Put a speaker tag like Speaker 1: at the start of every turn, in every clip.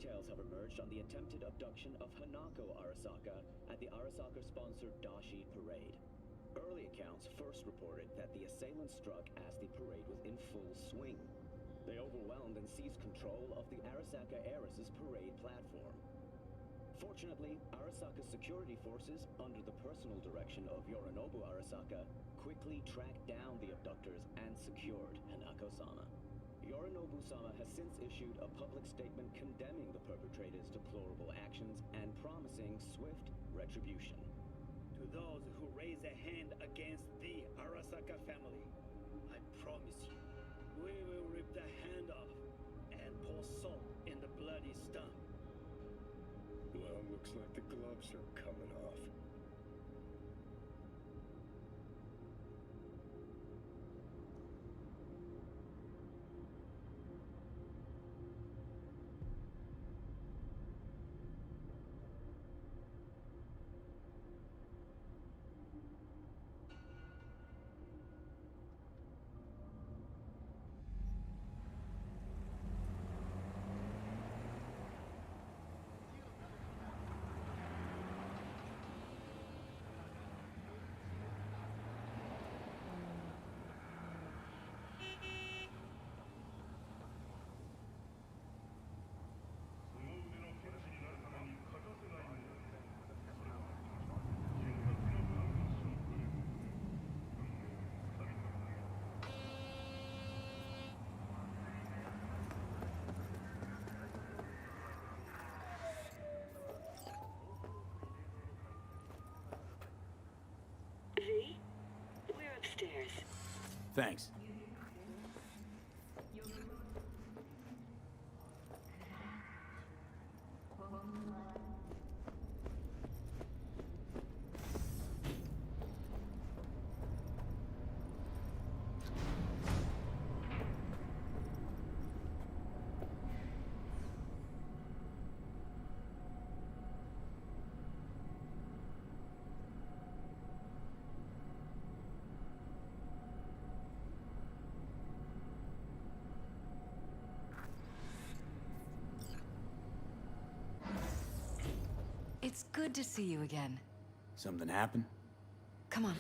Speaker 1: details have emerged on the attempted abduction of Hanako Arasaka at the Arasaka-sponsored Dashi Parade. Early accounts first reported that the assailants struck as the parade was in full swing. They overwhelmed and seized control of the Arasaka Heiress's parade platform. Fortunately, Arasaka's security forces, under the personal direction of Yorinobu Arasaka, quickly tracked down the abductors and secured Hanako-sama. Yorinobu-sama has since issued a public statement condemning the perpetrators' deplorable actions and promising swift retribution.
Speaker 2: To those who raise a hand against the Arasaka family, I promise you, we will rip the hand off and pour salt in the bloody stump.
Speaker 3: Well, looks like the gloves are coming off.
Speaker 4: V, we're upstairs.
Speaker 5: Thanks.
Speaker 6: It's good to see you again.
Speaker 5: Something happened?
Speaker 6: Come on.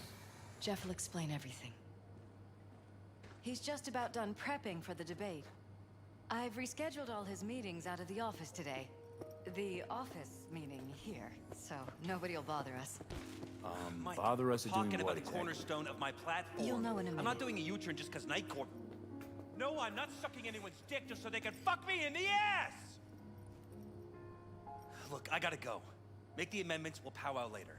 Speaker 6: Jeff will explain everything. He's just about done prepping for the debate. I've rescheduled all his meetings out of the office today. The office meaning here, so nobody will bother us.
Speaker 7: Mike,
Speaker 5: Bother us at doing
Speaker 7: talking
Speaker 5: what
Speaker 7: about the
Speaker 5: exactly?
Speaker 7: cornerstone of my platform.
Speaker 6: You'll know in a
Speaker 7: I'm
Speaker 6: minute.
Speaker 7: not doing a U-turn just because Night Corp. No, I'm not sucking anyone's dick just so they can fuck me in the ass! Look, I gotta go. Make the amendments, we'll powwow later.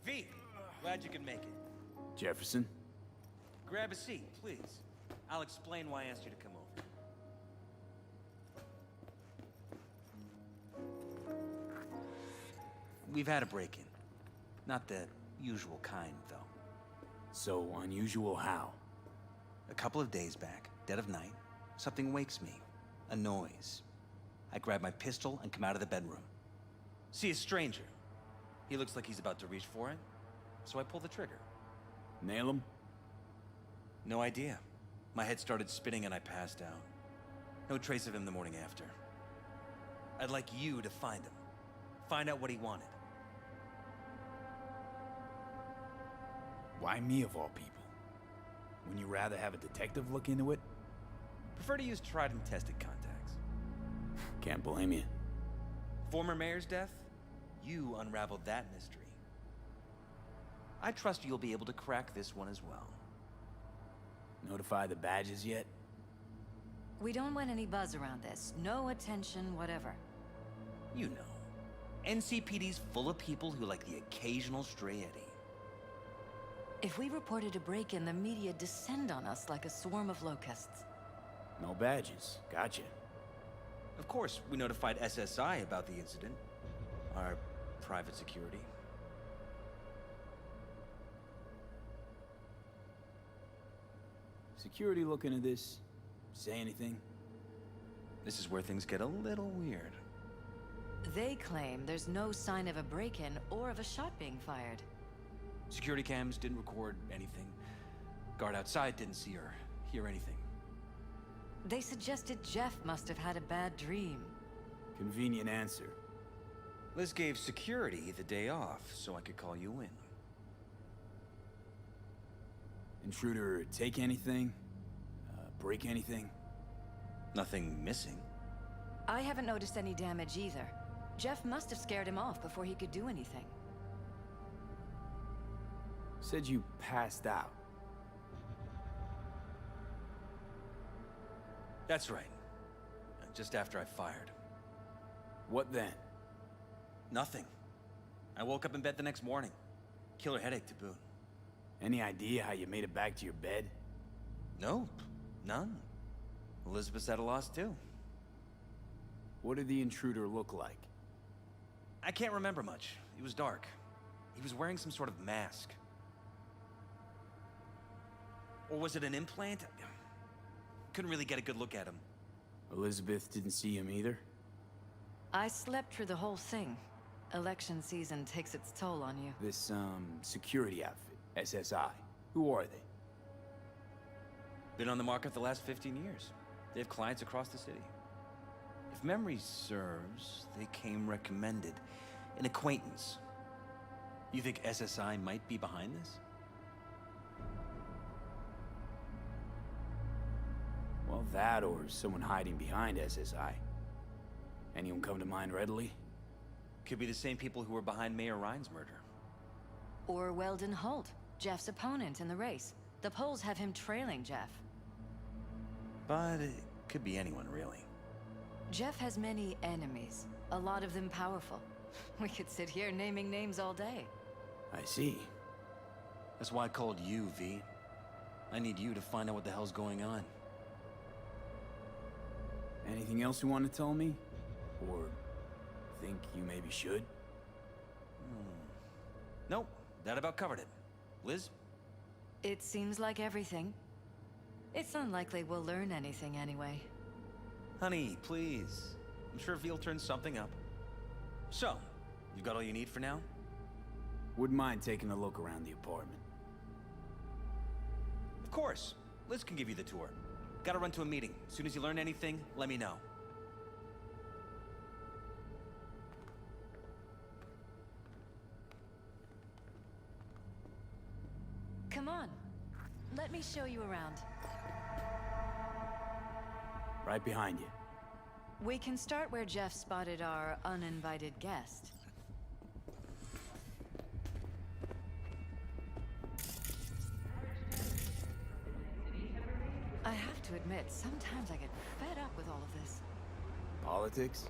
Speaker 7: V, glad you could make it.
Speaker 5: Jefferson?
Speaker 7: Grab a seat, please. I'll explain why I asked you to come over. We've had a break-in. Not the usual kind, though.
Speaker 5: So unusual how?
Speaker 7: A couple of days back, dead of night, something wakes me. A noise. I grab my pistol and come out of the bedroom. See a stranger. He looks like he's about to reach for it, so I pull the trigger.
Speaker 5: Nail him?
Speaker 7: No idea. My head started spinning and I passed out. No trace of him the morning after. I'd like you to find him. Find out what he wanted.
Speaker 5: Why me of all people? Wouldn't you rather have a detective look into it?
Speaker 7: Prefer to use tried and tested contacts.
Speaker 5: Can't blame you.
Speaker 7: Former mayor's death? You unraveled that mystery. I trust you'll be able to crack this one as well.
Speaker 5: Notify the badges yet?
Speaker 6: We don't want any buzz around this. No attention, whatever.
Speaker 7: You know. NCPD's full of people who like the occasional stray eddy.
Speaker 6: If we reported a break-in, the media descend on us like a swarm of locusts.
Speaker 5: No badges. Gotcha.
Speaker 7: Of course, we notified SSI about the incident. Our private security.
Speaker 5: Security look into this? Say anything?
Speaker 7: This is where things get a little weird.
Speaker 6: They claim there's no sign of a break-in or of a shot being fired.
Speaker 7: Security cams didn't record anything. Guard outside didn't see or hear anything.
Speaker 6: They suggested Jeff must have had a bad dream.
Speaker 5: Convenient answer.
Speaker 7: Liz gave security the day off, so I could call you in.
Speaker 5: Intruder take anything? Break anything?
Speaker 7: Nothing missing.
Speaker 6: I haven't noticed any damage either. Jeff must have scared him off before he could do anything.
Speaker 5: Said you passed out.
Speaker 7: That's right. Just after I fired.
Speaker 5: What then?
Speaker 7: Nothing. I woke up in bed the next morning. Killer headache to boot.
Speaker 5: Any idea how you made it back to your bed?
Speaker 7: Nope. None. Elizabeth's at a loss too.
Speaker 5: What did the intruder look like?
Speaker 7: I can't remember much. It was dark. He was wearing some sort of mask. Or was it an implant? Couldn't really get a good look at him.
Speaker 5: Elizabeth didn't see him either?
Speaker 6: I slept through the whole thing. Election season takes its toll on you.
Speaker 5: This, security outfit, SSI. Who are they?
Speaker 7: Been on the market the last 15 years. They have clients across the city. If memory serves, they came recommended. An acquaintance. You think SSI might be behind this?
Speaker 5: Well, that or someone hiding behind SSI. Anyone come to mind readily?
Speaker 7: Could be the same people who were behind Mayor Ryan's murder.
Speaker 6: Or Weldon Holt, Jeff's opponent in the race. The polls have him trailing Jeff.
Speaker 7: But it could be anyone, really.
Speaker 6: Jeff has many enemies, a lot of them powerful. We could sit here naming names all day.
Speaker 5: I see.
Speaker 7: That's why I called you, V. I need you to find out what the hell's going on.
Speaker 5: Anything else you want to tell me? Or think you maybe should?
Speaker 7: Nope, that about covered it. Liz?
Speaker 6: It seems like everything. It's unlikely we'll learn anything anyway.
Speaker 7: Honey, please. I'm sure Ve'll turn something up. So, you got all you need for now?
Speaker 5: Wouldn't mind taking a look around the apartment.
Speaker 7: Of course. Liz can give you the tour. Gotta run to a meeting. As soon as you learn anything, let me know.
Speaker 6: Come on. Let me show you around.
Speaker 5: Right behind you.
Speaker 6: We can start where Jeff spotted our uninvited guest. I have to admit, sometimes I get fed up with all of this.
Speaker 5: Politics?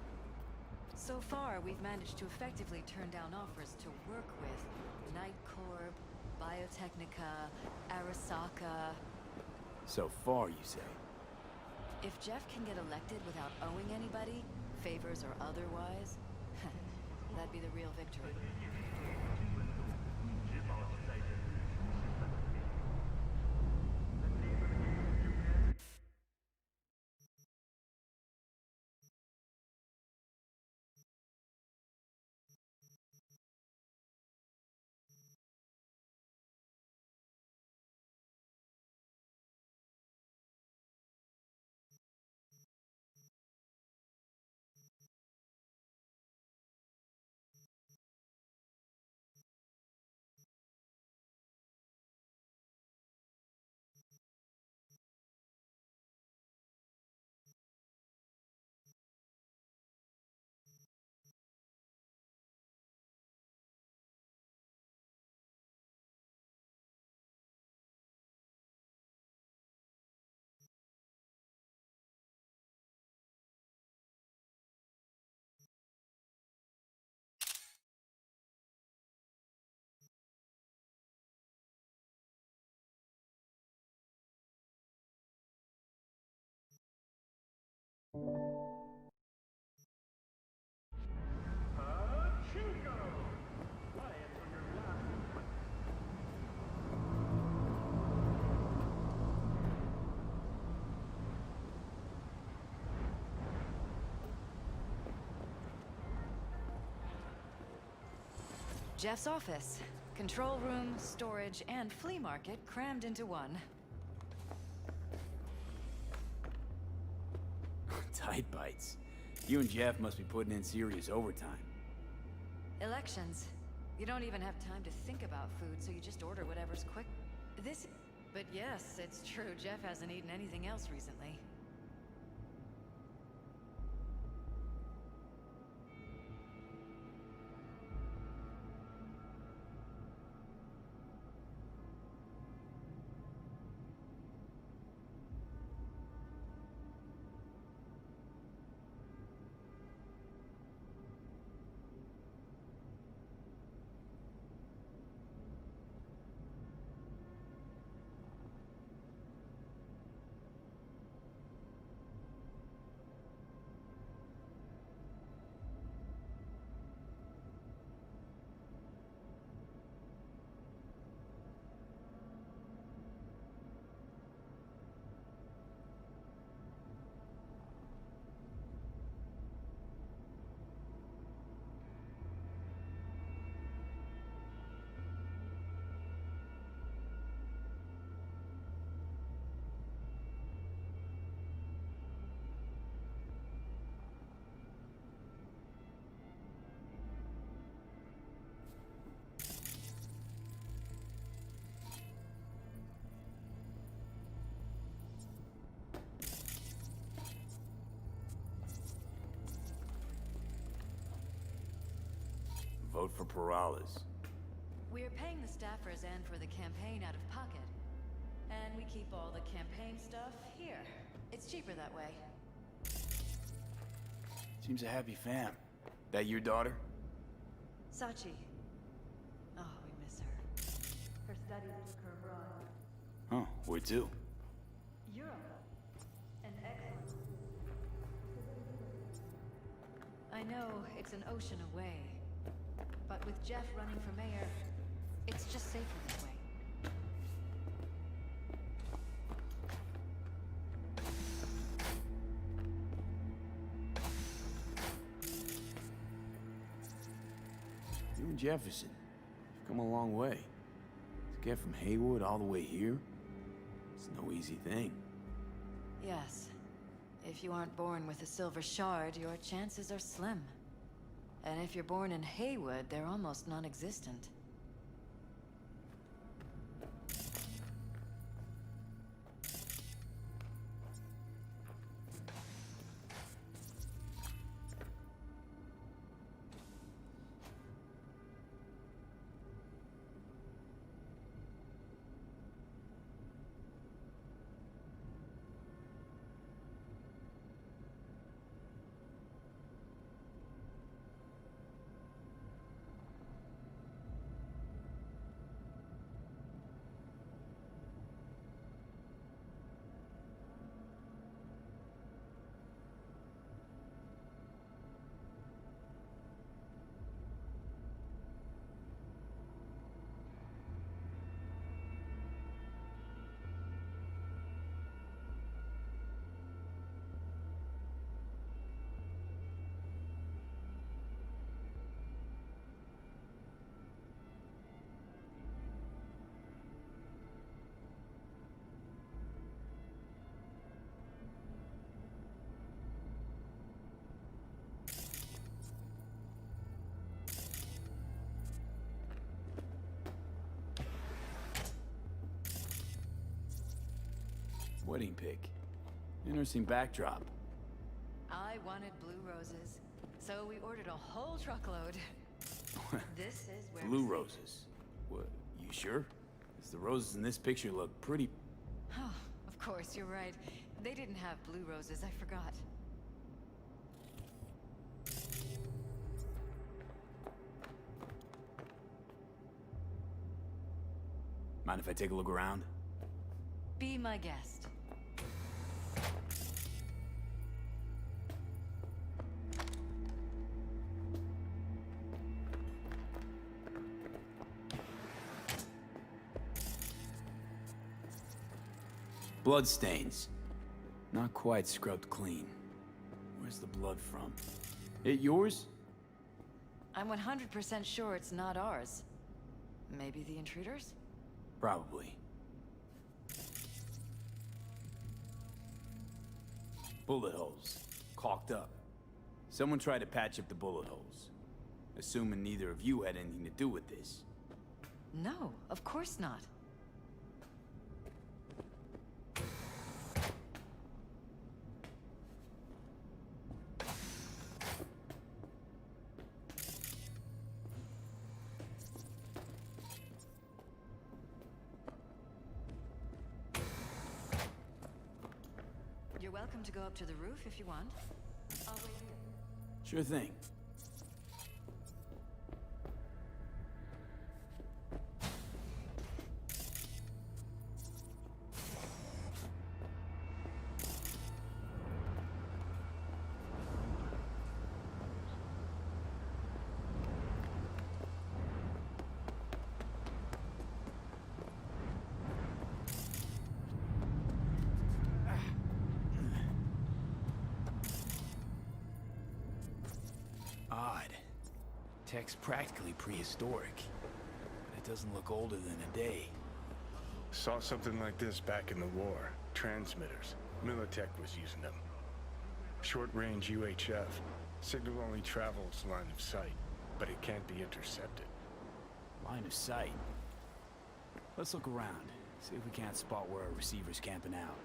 Speaker 6: So far, we've managed to effectively turn down offers to work with Night Corp, Biotechnica, Arasaka.
Speaker 5: So far, you say?
Speaker 6: If Jeff can get elected without owing anybody, favors or otherwise, that'd be the real victory. Jeff's office. Control room, storage, and flea market crammed into one.
Speaker 5: Tight bites. You and Jeff must be putting in serious overtime.
Speaker 6: Elections. You don't even have time to think about food, so you just order whatever's quick. But yes, it's true, Jeff hasn't eaten anything else recently.
Speaker 5: Vote for Perales.
Speaker 6: We're paying the staffers and for the campaign out of pocket. And we keep all the campaign stuff here. It's cheaper that way.
Speaker 5: Seems a happy fam. That your daughter?
Speaker 6: Sachi. Oh, we miss her. Her studies took her abroad.
Speaker 5: Oh, where to?
Speaker 6: Europe. An excellent. I know it's an ocean away. But with Jeff running for mayor, it's just safer this way.
Speaker 5: You and Jefferson, you've come a long way. To get from Haywood all the way here, it's no easy thing.
Speaker 6: Yes. If you aren't born with a silver shard, your chances are slim. And if you're born in Haywood, they're almost non-existent.
Speaker 5: Wedding pic. Interesting backdrop.
Speaker 6: I wanted blue roses, so we ordered a whole truckload. This is where...
Speaker 5: Blue roses. What, you sure? 'Cause the roses in this picture look pretty...
Speaker 6: Oh, of course, you're right. They didn't have blue roses, I forgot.
Speaker 5: Mind if I take a look around?
Speaker 6: Be my guest.
Speaker 5: Bloodstains. Not quite scrubbed clean. Where's the blood from? It yours?
Speaker 6: I'm 100% sure it's not ours. Maybe the intruders?
Speaker 5: Probably. Bullet holes. caulked up. Someone tried to patch up the bullet holes. Assuming neither of you had anything to do with this.
Speaker 6: No, of course not. You're welcome to go up to the roof if you want. I'll wait here.
Speaker 5: Sure thing. Odd. Tech's practically prehistoric. But it doesn't look older than a day.
Speaker 3: Saw something like this back in the war. Transmitters. Militech was using them. Short-range UHF. Signal only travels line of sight, but it can't be intercepted.
Speaker 5: Line of sight. Let's look around. See if we can't spot where our receiver's camping out.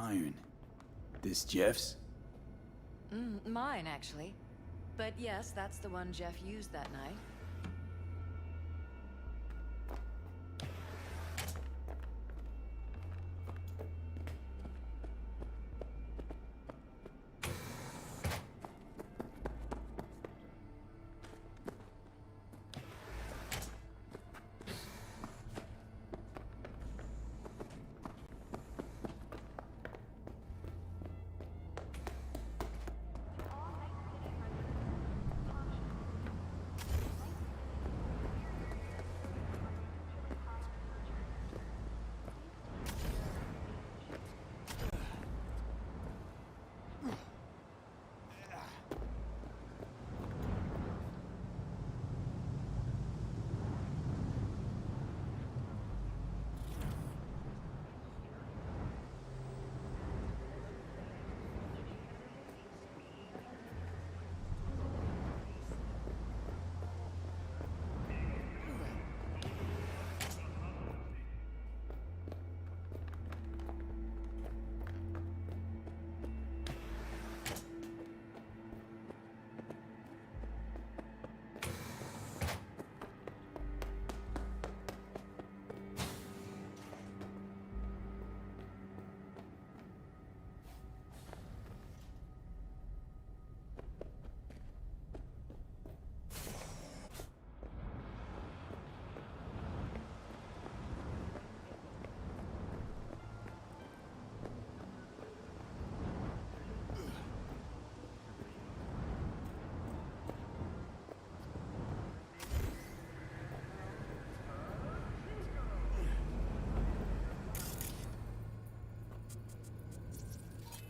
Speaker 5: Iron. This Jeff's?
Speaker 6: Mine, actually. But yes, that's the one Jeff used that night.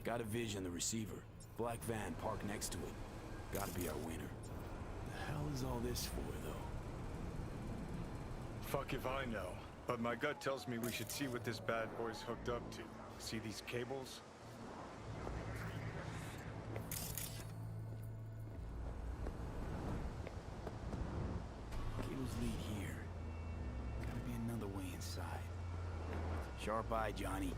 Speaker 5: Got a vision of the receiver. Black van parked next to it. Gotta be our winner. The hell is all this for, though?
Speaker 3: Fuck if I know. But my gut tells me we should see what this bad boy's hooked up to. See these cables?
Speaker 5: Cables lead here. Gotta be another way inside. Sharp eye, Johnny.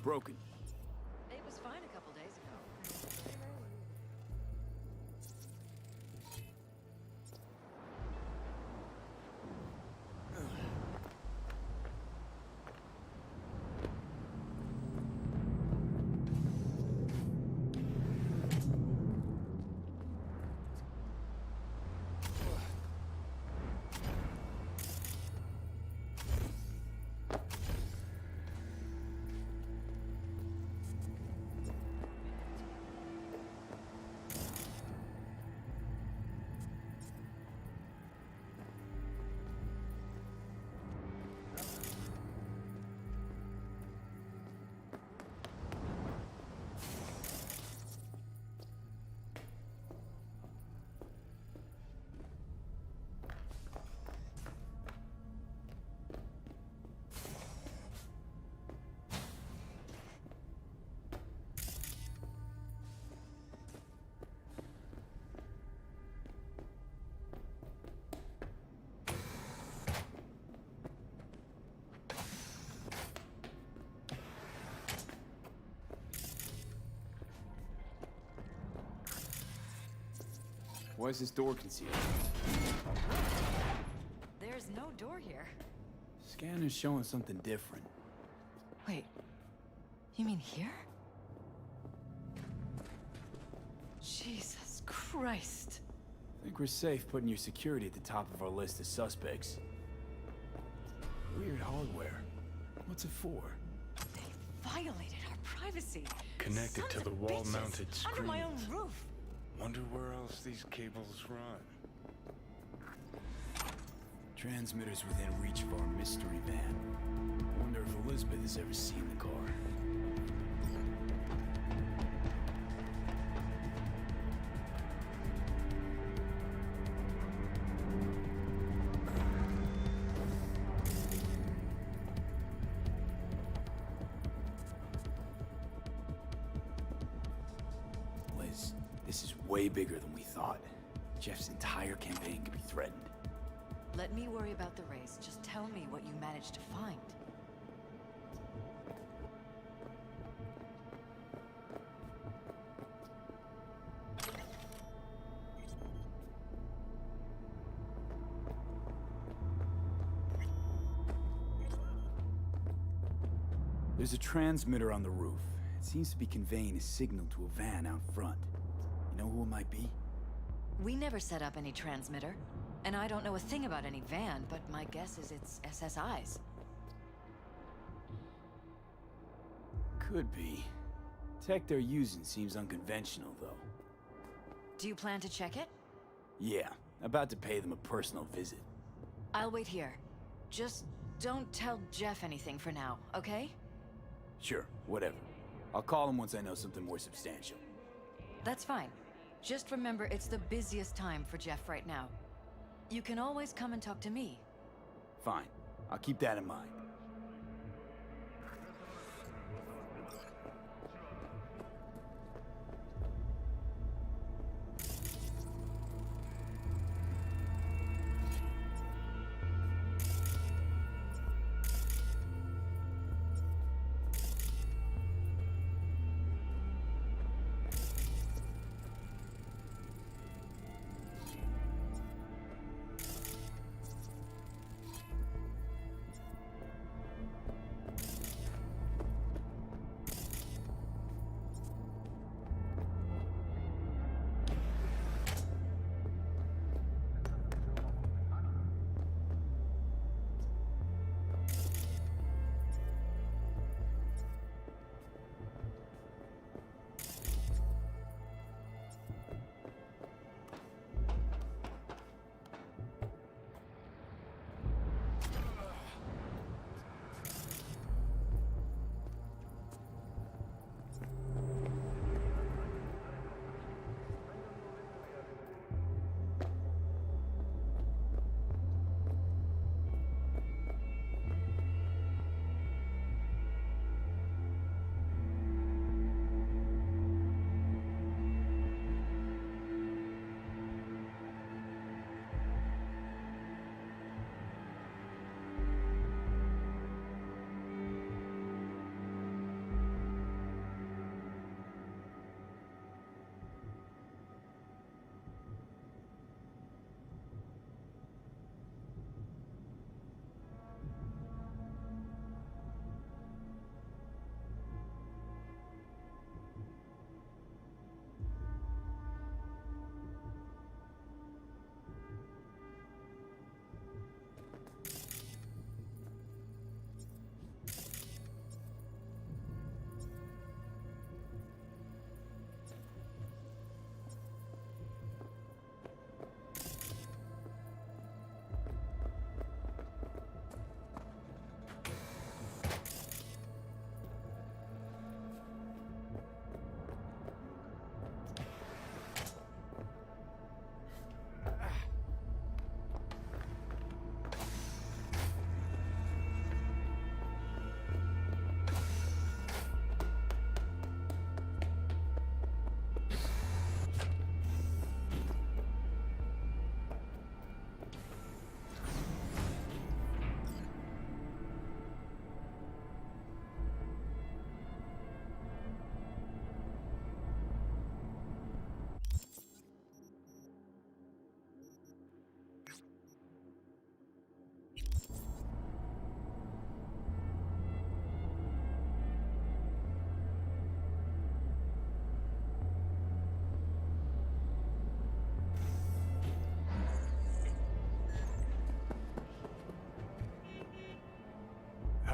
Speaker 5: Broken.
Speaker 6: It was fine a couple days ago.
Speaker 5: Why is this door concealed?
Speaker 6: There's no door here.
Speaker 5: Scanner's showing something different.
Speaker 6: Wait, you mean here? Jesus Christ.
Speaker 5: I think we're safe putting your security at the top of our list of suspects. Weird hardware. What's it for?
Speaker 6: They violated our privacy.
Speaker 3: Connected
Speaker 6: Sons
Speaker 3: to
Speaker 6: of
Speaker 3: the wall-mounted
Speaker 6: bitches, under my own
Speaker 3: screens.
Speaker 6: roof.
Speaker 3: Wonder where else these cables run.
Speaker 5: Transmitters within reach of our mystery van. Wonder if Elizabeth has ever seen the car. Liz, this is way bigger than we thought. Jeff's entire campaign could be threatened.
Speaker 6: Let me worry about the race. Just tell me what you managed to find.
Speaker 5: There's a transmitter on the roof. It seems to be conveying a signal to a van out front. You know who it might be?
Speaker 6: We never set up any transmitter. And I don't know a thing about any van, but my guess is it's SSI's.
Speaker 5: Could be. Tech they're using seems unconventional, though.
Speaker 6: Do you plan to check it?
Speaker 5: Yeah, about to pay them a personal visit.
Speaker 6: I'll wait here. Just don't tell Jeff anything for now, okay?
Speaker 5: Sure, whatever. I'll call him once I know something more substantial.
Speaker 6: That's fine. Just remember it's the busiest time for Jeff right now. You can always come and talk to me.
Speaker 5: Fine. I'll keep that in mind.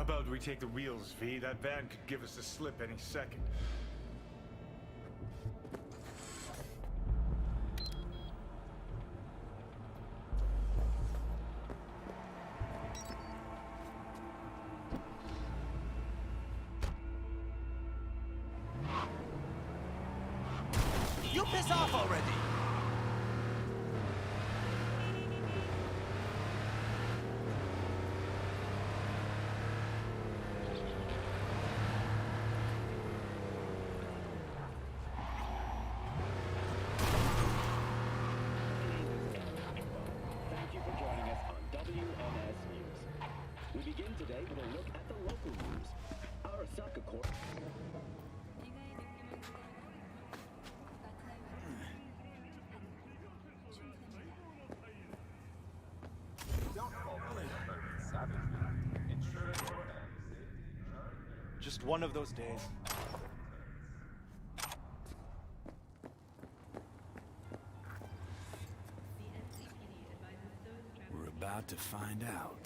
Speaker 3: about we take the wheels, V? That van could give us a slip any second.
Speaker 7: You piss off already!
Speaker 1: Thank you for joining us on WNS News. We begin today with a look at the local news. Arasaka Corp.
Speaker 8: Just one of those days.
Speaker 5: We're about to find out.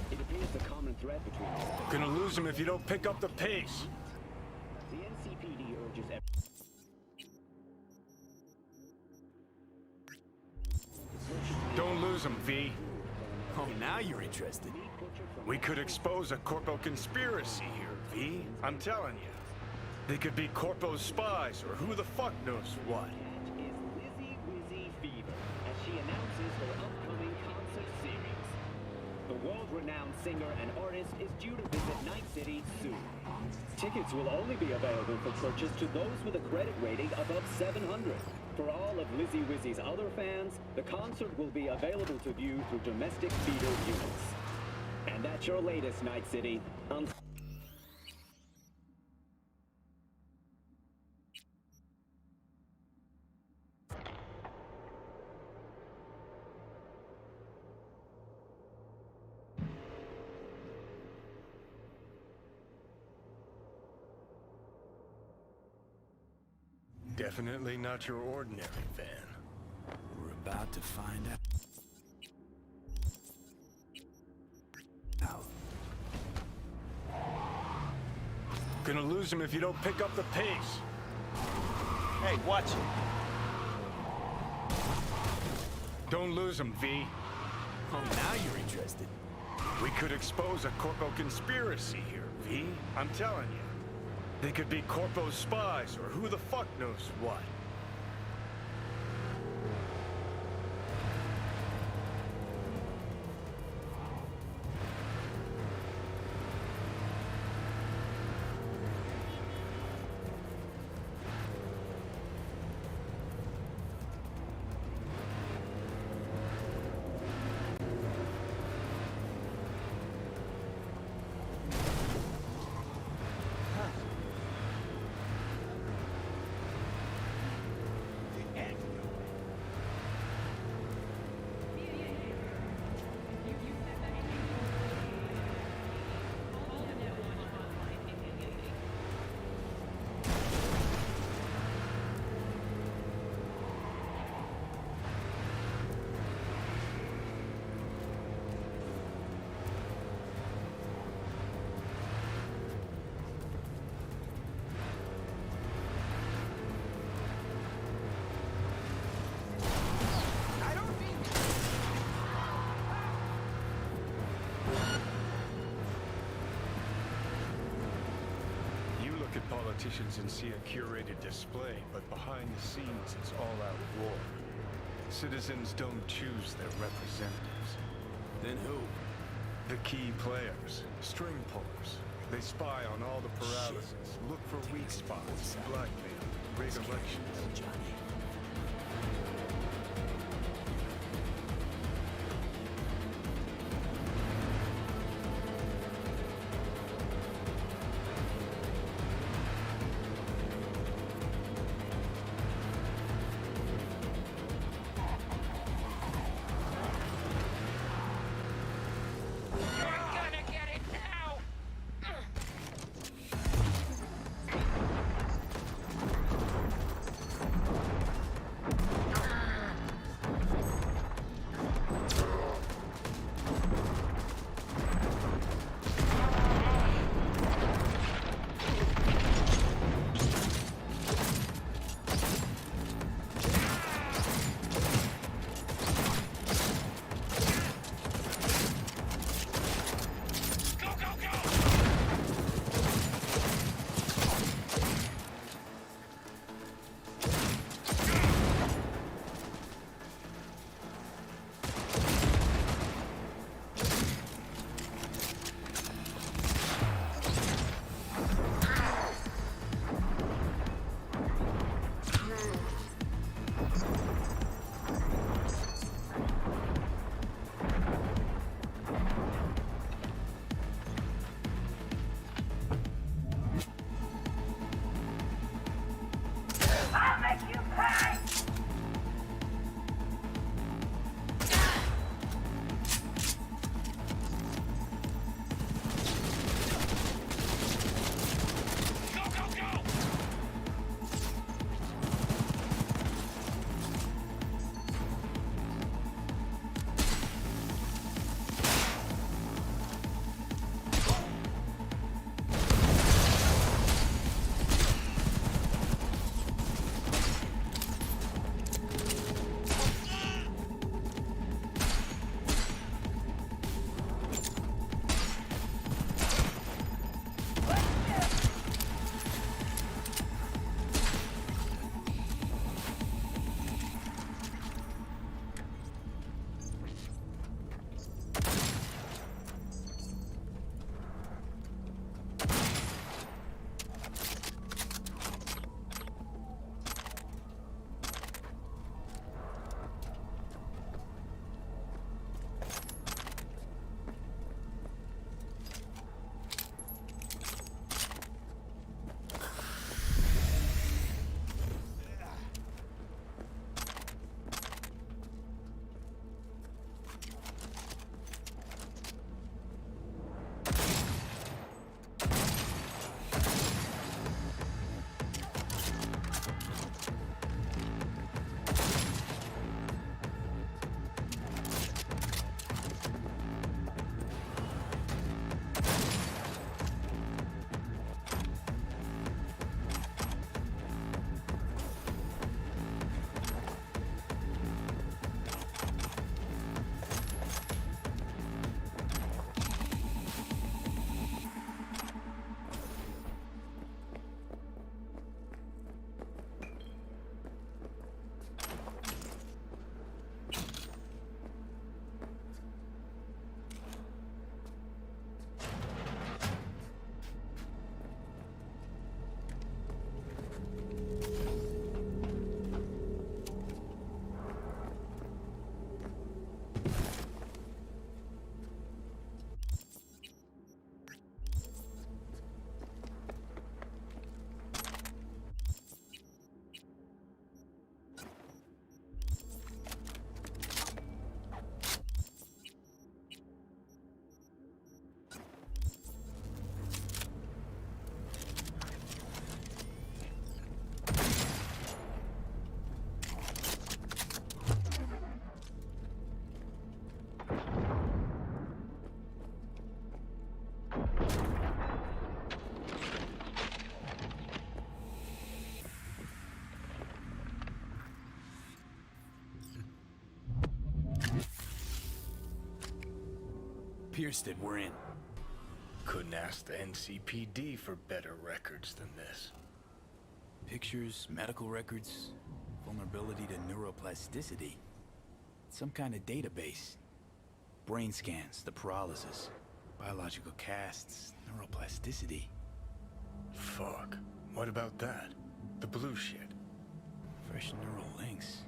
Speaker 1: It appears the common thread between us.
Speaker 3: Gonna lose him if you don't pick up the pace.
Speaker 1: The NCPD urges
Speaker 3: Don't lose him, V.
Speaker 5: Oh, now you're interested.
Speaker 3: We could expose a Corpo conspiracy here, V. I'm telling you. They could be Corpo's spies, or who the fuck knows what.
Speaker 1: is Lizzie Wizzy Fever as she announces her upcoming concert series. The world-renowned singer and artist is due to visit Night City soon. Tickets will only be available for purchase to those with a credit rating above 700. For all of Lizzie Wizzy's other fans, the concert will be available to view through domestic theater units. And that's your latest, Night City.
Speaker 3: Definitely not your ordinary van.
Speaker 5: We're about to find out.
Speaker 3: Gonna lose him if you don't pick up the pace.
Speaker 8: Hey, watch it.
Speaker 3: Don't lose him, V.
Speaker 5: Oh, now you're interested.
Speaker 3: We could expose a Corpo conspiracy here, V. I'm telling you. They could be Corpo's spies, or who the fuck knows what. Politicians and see a curated display, but behind the scenes it's all-out war. Citizens don't choose their representatives.
Speaker 5: Then who?
Speaker 3: The key players, string pullers. They spy on all the paralysis, look for weak spots, blackmail, rig elections.
Speaker 5: Johnny. Bierstead, we're in.
Speaker 3: Couldn't ask the NCPD for better records than this.
Speaker 5: Pictures, medical records, vulnerability to neuroplasticity. Some kind of database. Brain scans, the paralysis, biological casts, neuroplasticity.
Speaker 3: Fuck. What about that? The blue shit.
Speaker 5: Fresh neural links.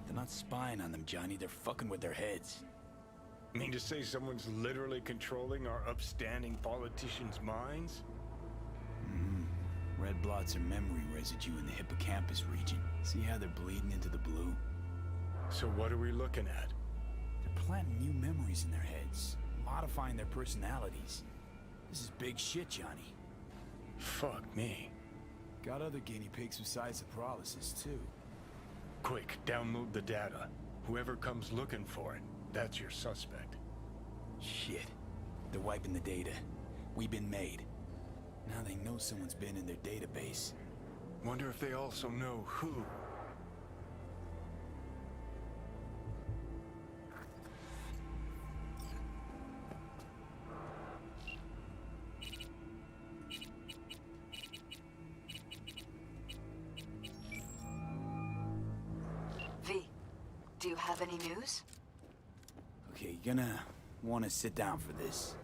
Speaker 5: They're not spying on them, Johnny. They're fucking with their heads.
Speaker 3: Mean to say someone's literally controlling our upstanding politicians' minds?
Speaker 5: Red blots are memory residue in the hippocampus region. See how they're bleeding into the blue?
Speaker 3: So what are we looking at?
Speaker 5: They're planting new memories in their heads, modifying their personalities. This is big shit, Johnny.
Speaker 3: Fuck me.
Speaker 5: Got other guinea pigs besides the paralysis, too.
Speaker 3: Quick, download the data. Whoever comes looking for it, that's your suspect.
Speaker 5: Shit. They're wiping the data. We've been made. Now they know someone's been in their database.
Speaker 3: Wonder if they also know who.
Speaker 6: V, do you have any news?
Speaker 5: Okay, you're gonna want to sit down for this.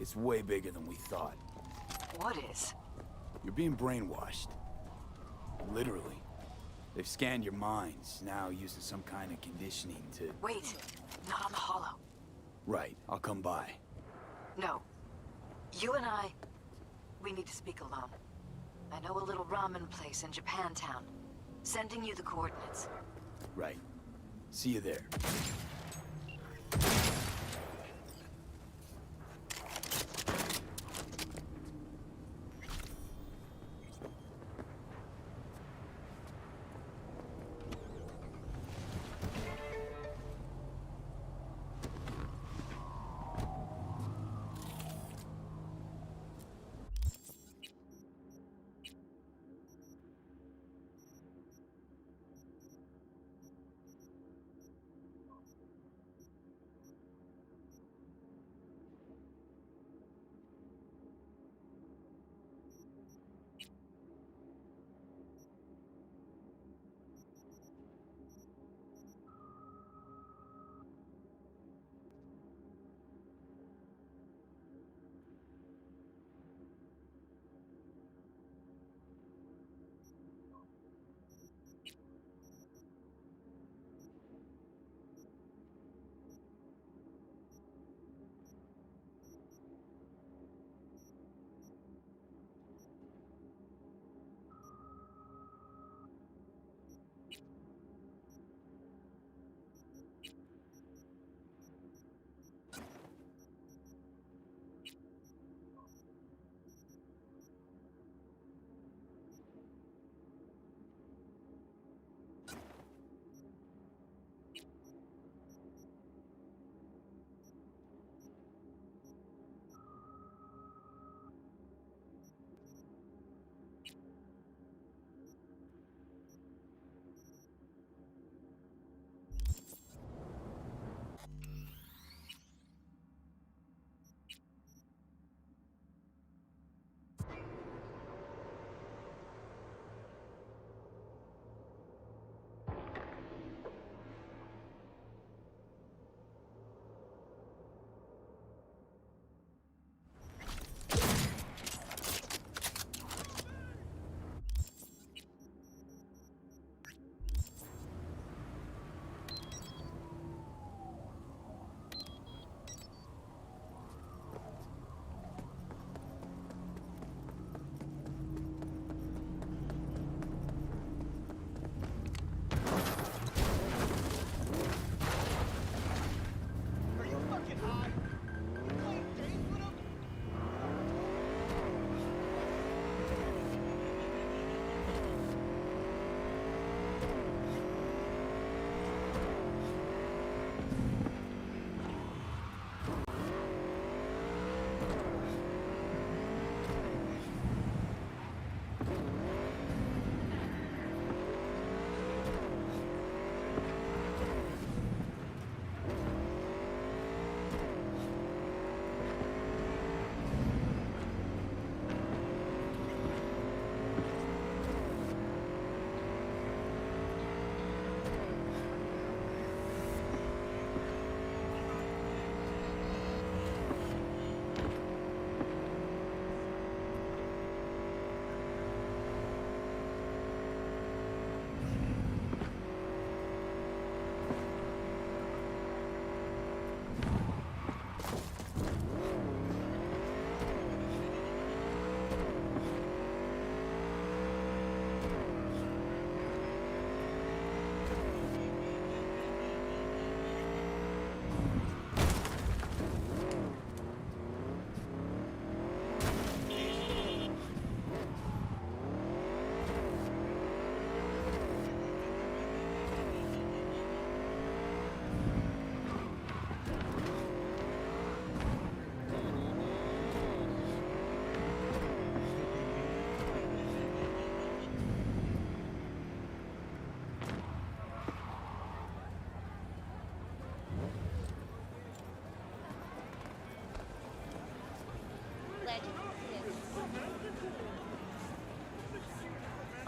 Speaker 5: It's way bigger than we thought.
Speaker 6: What is?
Speaker 5: You're being brainwashed. Literally. They've scanned your minds, now using some kind of conditioning to...
Speaker 6: Wait, not on the hollow.
Speaker 5: Right, I'll come by.
Speaker 6: No. You and I, we need to speak alone. I know a little ramen place in Japantown. Sending you the coordinates.
Speaker 5: Right. See you there.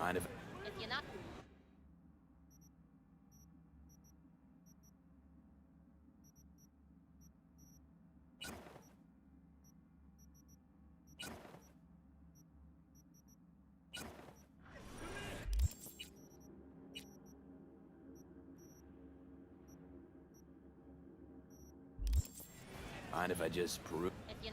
Speaker 5: Mind if...
Speaker 9: If you're not...
Speaker 5: Mind if I just peruse?
Speaker 9: If you...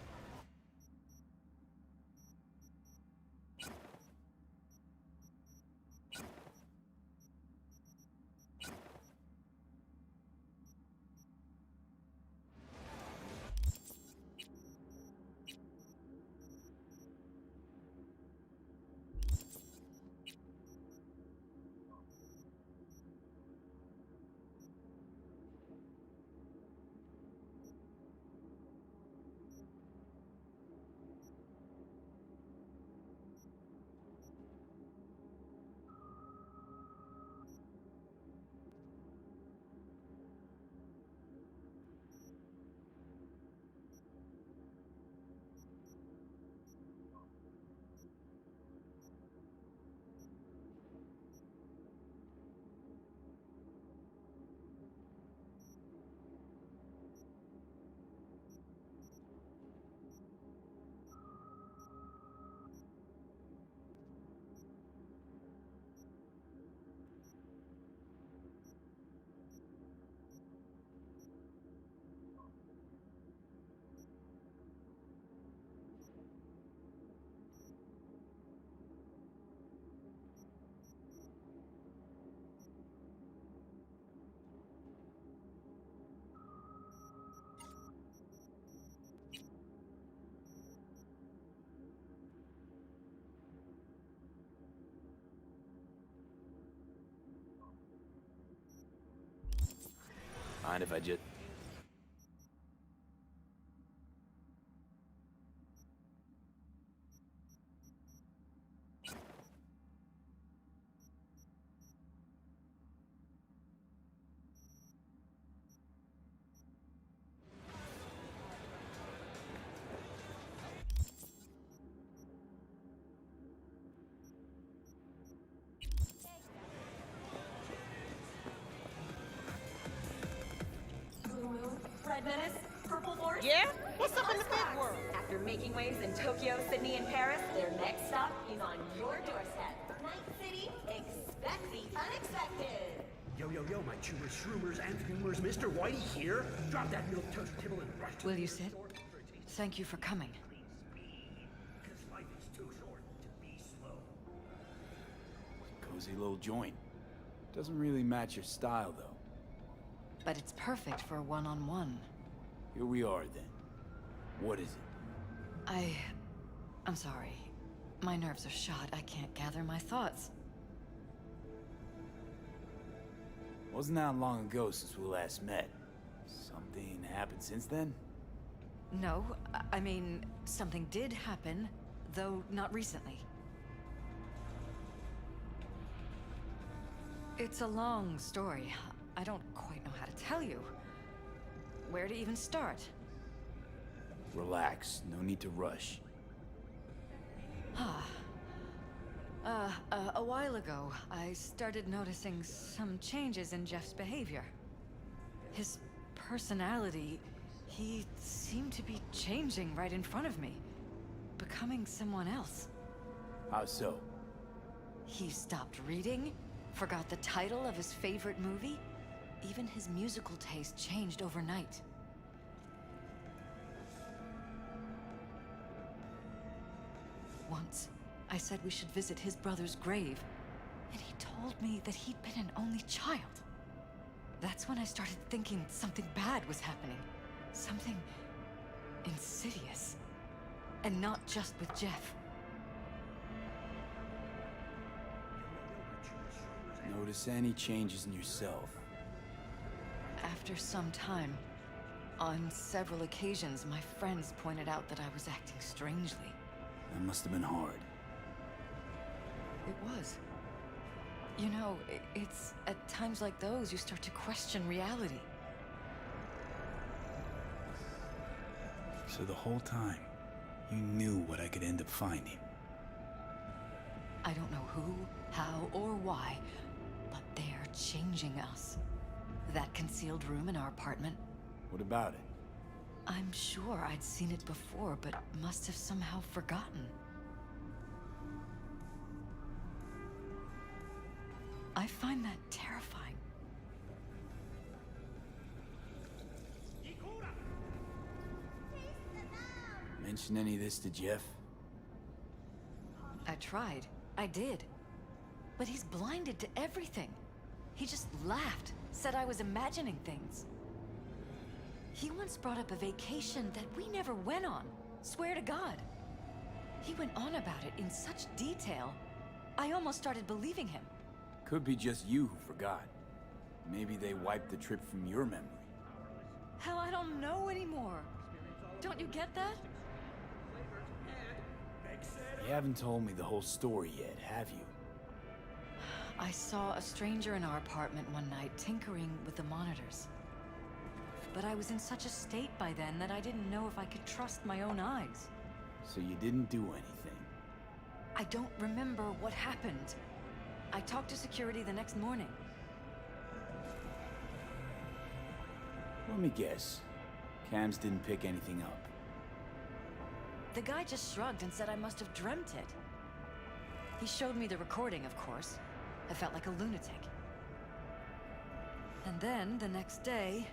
Speaker 5: Mind if I just...
Speaker 10: Red Menace, Purple Force.
Speaker 11: Yeah? What's up in the big world?
Speaker 10: After making waves in Tokyo, Sydney, and Paris, their next stop is on your doorstep. Night City, expect the unexpected.
Speaker 12: Yo, my chewers, shroomers, and fumers, Mr. Whitey here. Drop that milk toast tibble and rush to
Speaker 6: Will
Speaker 12: the
Speaker 6: you sit?
Speaker 12: store.
Speaker 6: Thank you for coming.
Speaker 12: Because life is too short to be slow.
Speaker 5: Cozy little joint. Doesn't really match your style, though.
Speaker 6: But it's perfect for a one-on-one.
Speaker 5: Here we are, then. What is it?
Speaker 6: I'm sorry. My nerves are shot. I can't gather my thoughts.
Speaker 5: Wasn't that long ago since we last met. Something happened since then?
Speaker 6: No, I mean, something did happen, though not recently. It's a long story. I don't quite know how to tell you. Where to even start?
Speaker 5: Relax. No need to rush.
Speaker 6: A while ago, I started noticing some changes in Jeff's behavior. His personality, he seemed to be changing right in front of me. Becoming someone else.
Speaker 5: How so?
Speaker 6: He stopped reading, forgot the title of his favorite movie. Even his musical taste changed overnight. Once, I said we should visit his brother's grave, and he told me that he'd been an only child. That's when I started thinking something bad was happening. Something insidious. And not just with Jeff.
Speaker 5: Notice any changes in yourself?
Speaker 6: After some time, on several occasions, my friends pointed out that I was acting strangely.
Speaker 5: That must have been hard.
Speaker 6: It was. You know, it's at times like those you start to question reality.
Speaker 5: So the whole time, you knew what I could end up finding.
Speaker 6: I don't know who, how, or why, but they're changing us. That concealed room in our apartment,
Speaker 5: What about it?
Speaker 6: I'm sure I'd seen it before, but must have somehow forgotten. I find that terrifying.
Speaker 5: Mention any of this to Jeff?
Speaker 6: I tried. I did. But he's blinded to everything. He just laughed, said I was imagining things. He once brought up a vacation that we never went on. Swear to God. He went on about it in such detail, I almost started believing him.
Speaker 5: Could be just you who forgot. Maybe they wiped the trip from your memory.
Speaker 6: Hell, I don't know anymore. Don't you get that?
Speaker 5: You haven't told me the whole story yet, have you?
Speaker 6: I saw a stranger in our apartment one night tinkering with the monitors. But I was in such a state by then that I didn't know if I could trust my own eyes.
Speaker 5: So you didn't do anything?
Speaker 6: I don't remember what happened. I talked to security the next morning.
Speaker 5: Let me guess. Cams didn't pick anything up.
Speaker 6: The guy just shrugged and said I must have dreamt it. He showed me the recording, of course. I felt like a lunatic. And then, the next day,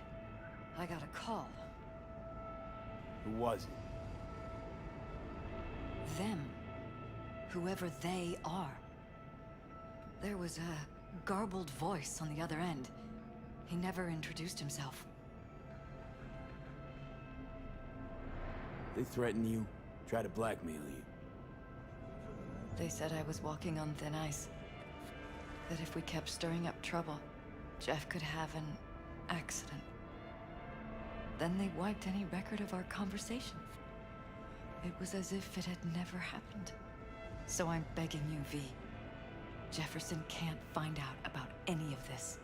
Speaker 6: I got a call.
Speaker 5: Who was it?
Speaker 6: Them. Whoever they are. There was a garbled voice on the other end. He never introduced himself.
Speaker 5: They threaten you, try to blackmail you.
Speaker 6: They said I was walking on thin ice. That if we kept stirring up trouble, Jeff could have an accident. Then they wiped any record of our conversation. It was as if it had never happened. So I'm begging you, V. Jefferson can't find out about any of this.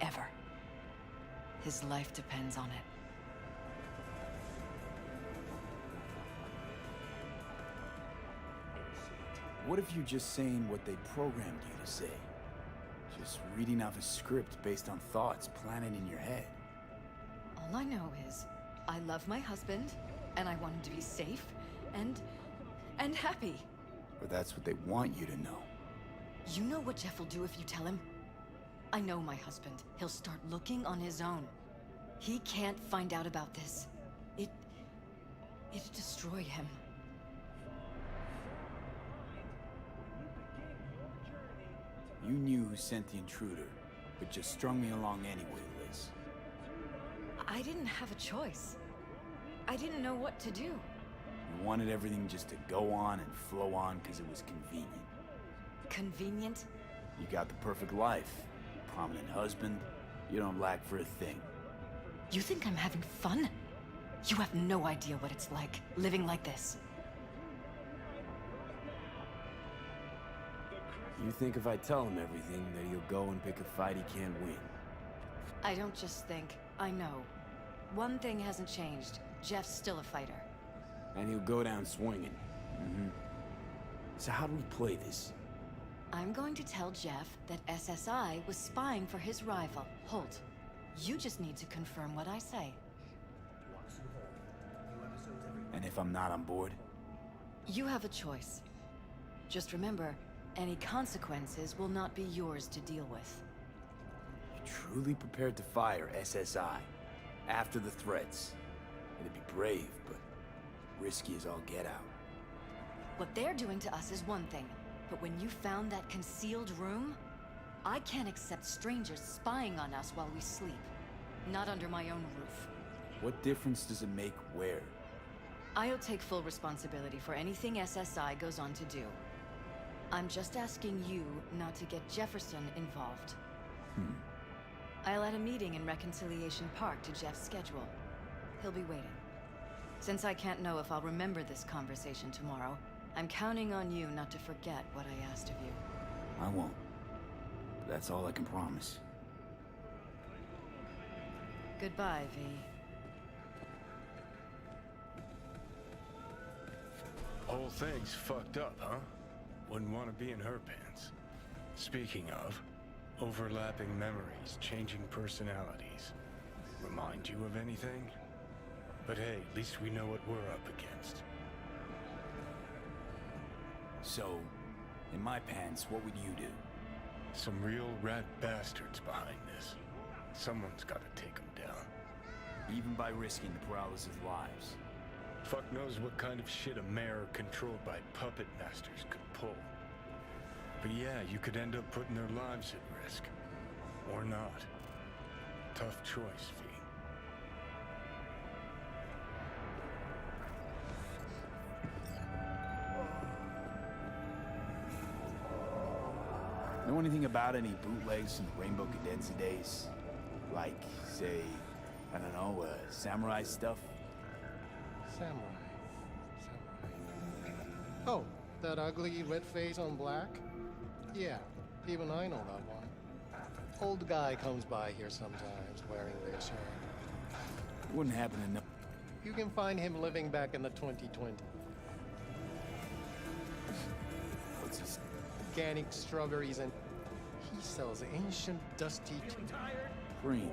Speaker 6: Ever. His life depends on it.
Speaker 5: What if you're just saying what they programmed you to say? Just reading off a script based on thoughts planted in your head.
Speaker 6: All I know is, I love my husband, and I want him to be safe, and happy.
Speaker 5: Or that's what they want you to know.
Speaker 6: You know what Jeff will do if you tell him? I know my husband. He'll start looking on his own. He can't find out about this. It'd destroy him.
Speaker 5: You knew who sent the intruder, but just strung me along anyway, Liz.
Speaker 6: I didn't have a choice. I didn't know what to do.
Speaker 5: You wanted everything just to go on and flow on because it was convenient.
Speaker 6: Convenient?
Speaker 5: You got the perfect life. Prominent husband. You don't lack for a thing.
Speaker 6: You think I'm having fun? You have no idea what it's like, living like this.
Speaker 5: You think if I tell him everything, that he'll go and pick a fight he can't win?
Speaker 6: I don't just think, I know. One thing hasn't changed. Jeff's still a fighter.
Speaker 5: And he'll go down swinging. So how do we play this?
Speaker 6: I'm going to tell Jeff that SSI was spying for his rival, Holt. You just need to confirm what I say.
Speaker 5: And if I'm not on board?
Speaker 6: You have a choice. Just remember, any consequences will not be yours to deal with.
Speaker 5: You're truly prepared to fire SSI after the threats. It'd be brave, but risky as all get out.
Speaker 6: What they're doing to us is one thing, but when you found that concealed room, I can't accept strangers spying on us while we sleep. Not under my own roof.
Speaker 5: What difference does it make where?
Speaker 6: I'll take full responsibility for anything SSI goes on to do. I'm just asking you not to get Jefferson involved. I'll add a meeting in Reconciliation Park to Jeff's schedule. He'll be waiting. Since I can't know if I'll remember this conversation tomorrow, I'm counting on you not to forget what I asked of you.
Speaker 5: I won't. But that's all I can promise.
Speaker 6: Goodbye, V.
Speaker 3: Whole thing's fucked up, huh? Wouldn't want to be in her pants. Speaking of, overlapping memories, changing personalities. Remind you of anything? But hey, at least we know what we're up against.
Speaker 5: So, in my pants, what would you do?
Speaker 3: Some real rat bastards behind this. Someone's gotta take them down.
Speaker 5: Even by risking the paralysis of lives.
Speaker 3: Fuck knows what kind of shit a mayor controlled by puppet masters could pull. But yeah, you could end up putting their lives at risk. Or not. Tough choice, V.
Speaker 5: Know anything about any bootlegs from the Rainbow Cadenza days? Like, say, I don't know, samurai stuff?
Speaker 9: Samurai. Oh, that ugly red face on black? Yeah, even I know that one. Old guy comes by here sometimes wearing their shirt.
Speaker 5: Wouldn't happen to know.
Speaker 9: You can find him living back in the 2020.
Speaker 5: What's his...
Speaker 9: Organic strawberries and... He sells ancient, dusty...
Speaker 5: Green.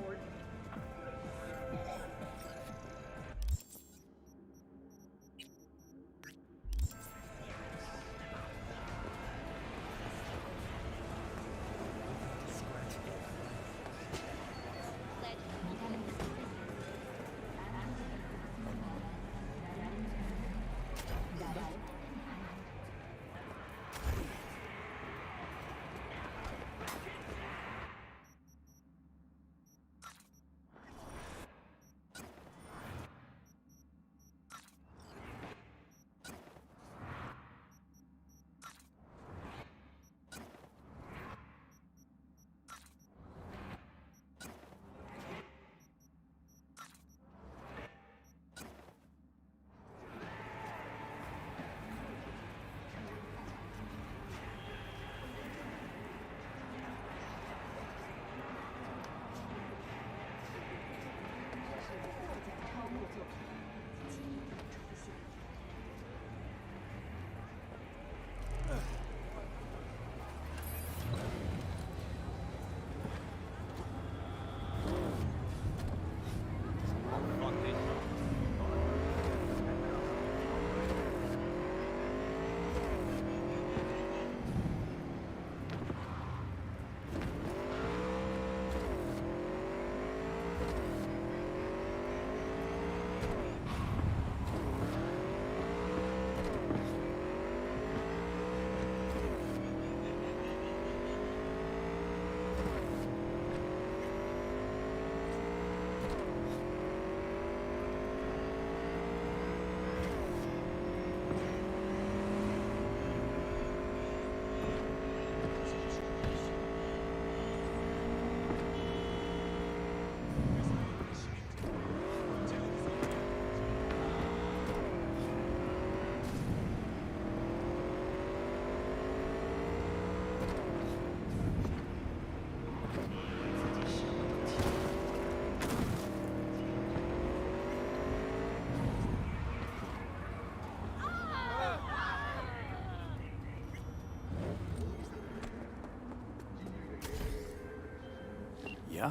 Speaker 5: Yeah?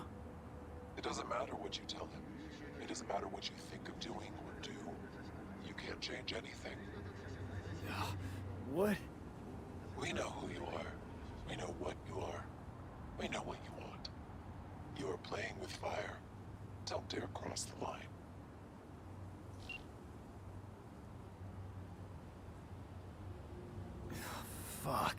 Speaker 13: It doesn't matter what you tell him. It doesn't matter what you think of doing or do. You can't change anything.
Speaker 5: What?
Speaker 13: We know who you are. We know what you are. We know what you want. You are playing with fire. Don't dare cross the line.
Speaker 5: Fuck.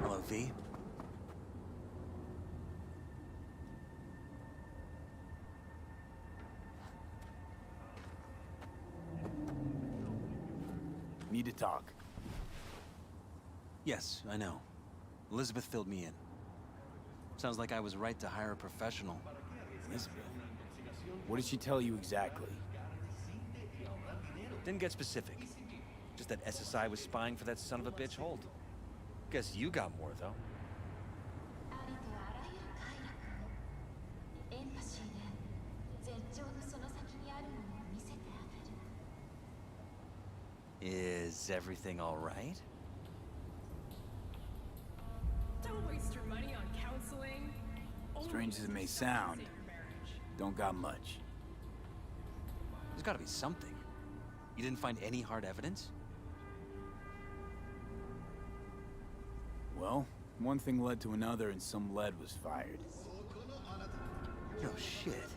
Speaker 7: Hello, V.
Speaker 5: Need to talk.
Speaker 7: Yes, I know. Elizabeth filled me in. Sounds like I was right to hire a professional.
Speaker 5: Elizabeth? What did she tell you exactly?
Speaker 7: Didn't get specific. Just that SSI was spying for that son of a bitch Holt. Guess you got more, though. Is everything all right?
Speaker 14: Don't waste your money on counseling.
Speaker 5: Strange as it may sound, don't got much.
Speaker 7: There's gotta be something. You didn't find any hard evidence?
Speaker 5: Well, one thing led to another and some lead was fired.
Speaker 7: No shit.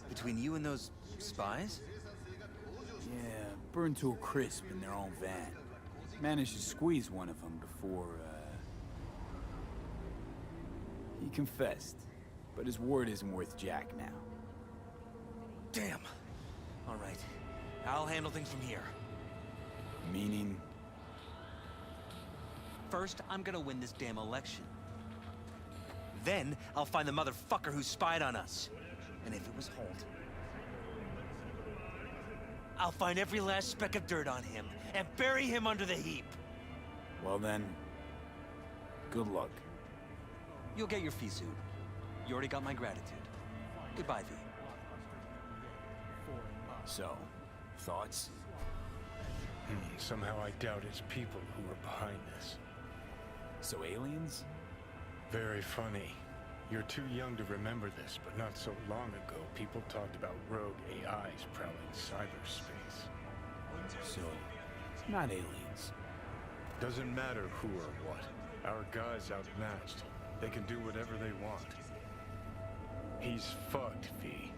Speaker 7: Between you and those spies?
Speaker 5: Yeah, burned to a crisp in their own van. Managed to squeeze one of them before, he confessed, but his word isn't worth jack now.
Speaker 7: Damn. All right. I'll handle things from here.
Speaker 5: Meaning?
Speaker 7: First, I'm gonna win this damn election. Then, I'll find the motherfucker who spied on us. And if it was Holt, I'll find every last speck of dirt on him and bury him under the heap.
Speaker 5: Well then, good luck.
Speaker 7: You'll get your fee soon. You already got my gratitude. Goodbye, V.
Speaker 5: So, thoughts?
Speaker 3: Somehow I doubt it's people who were behind this.
Speaker 5: So aliens?
Speaker 3: Very funny. You're too young to remember this, but not so long ago, people talked about rogue AIs prowling cyberspace.
Speaker 5: So, not aliens.
Speaker 3: Doesn't matter who or what. Our guy's outmatched. They can do whatever they want. He's fucked, V.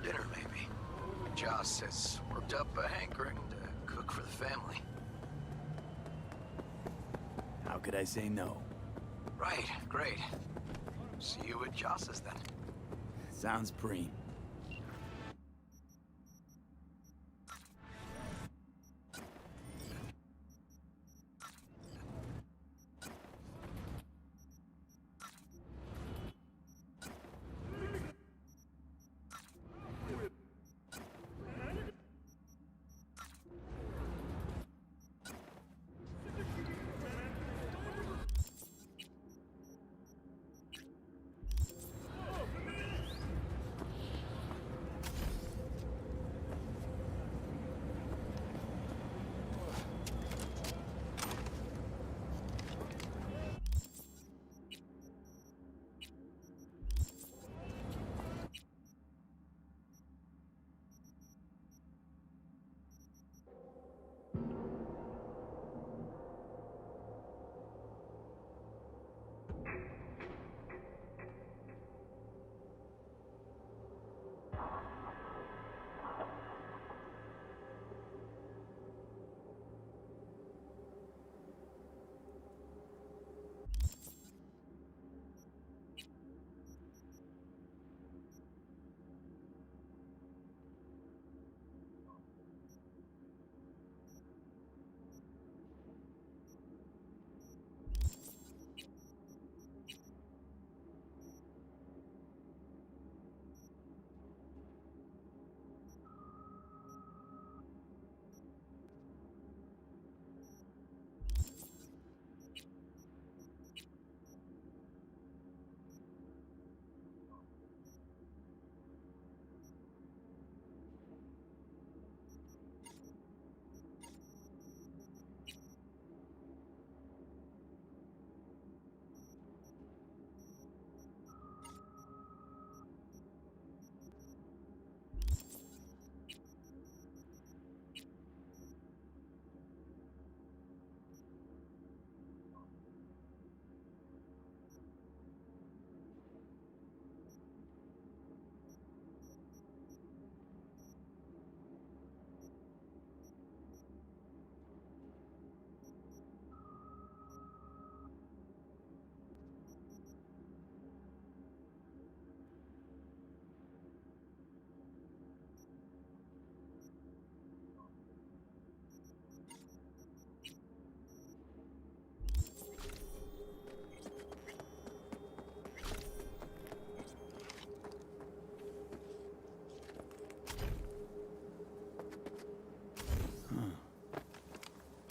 Speaker 15: dinner, maybe. Joss has worked up a hankering to cook for the family.
Speaker 5: How could I say no?
Speaker 15: Right, great. See you at Joss's then.
Speaker 5: Sounds preem.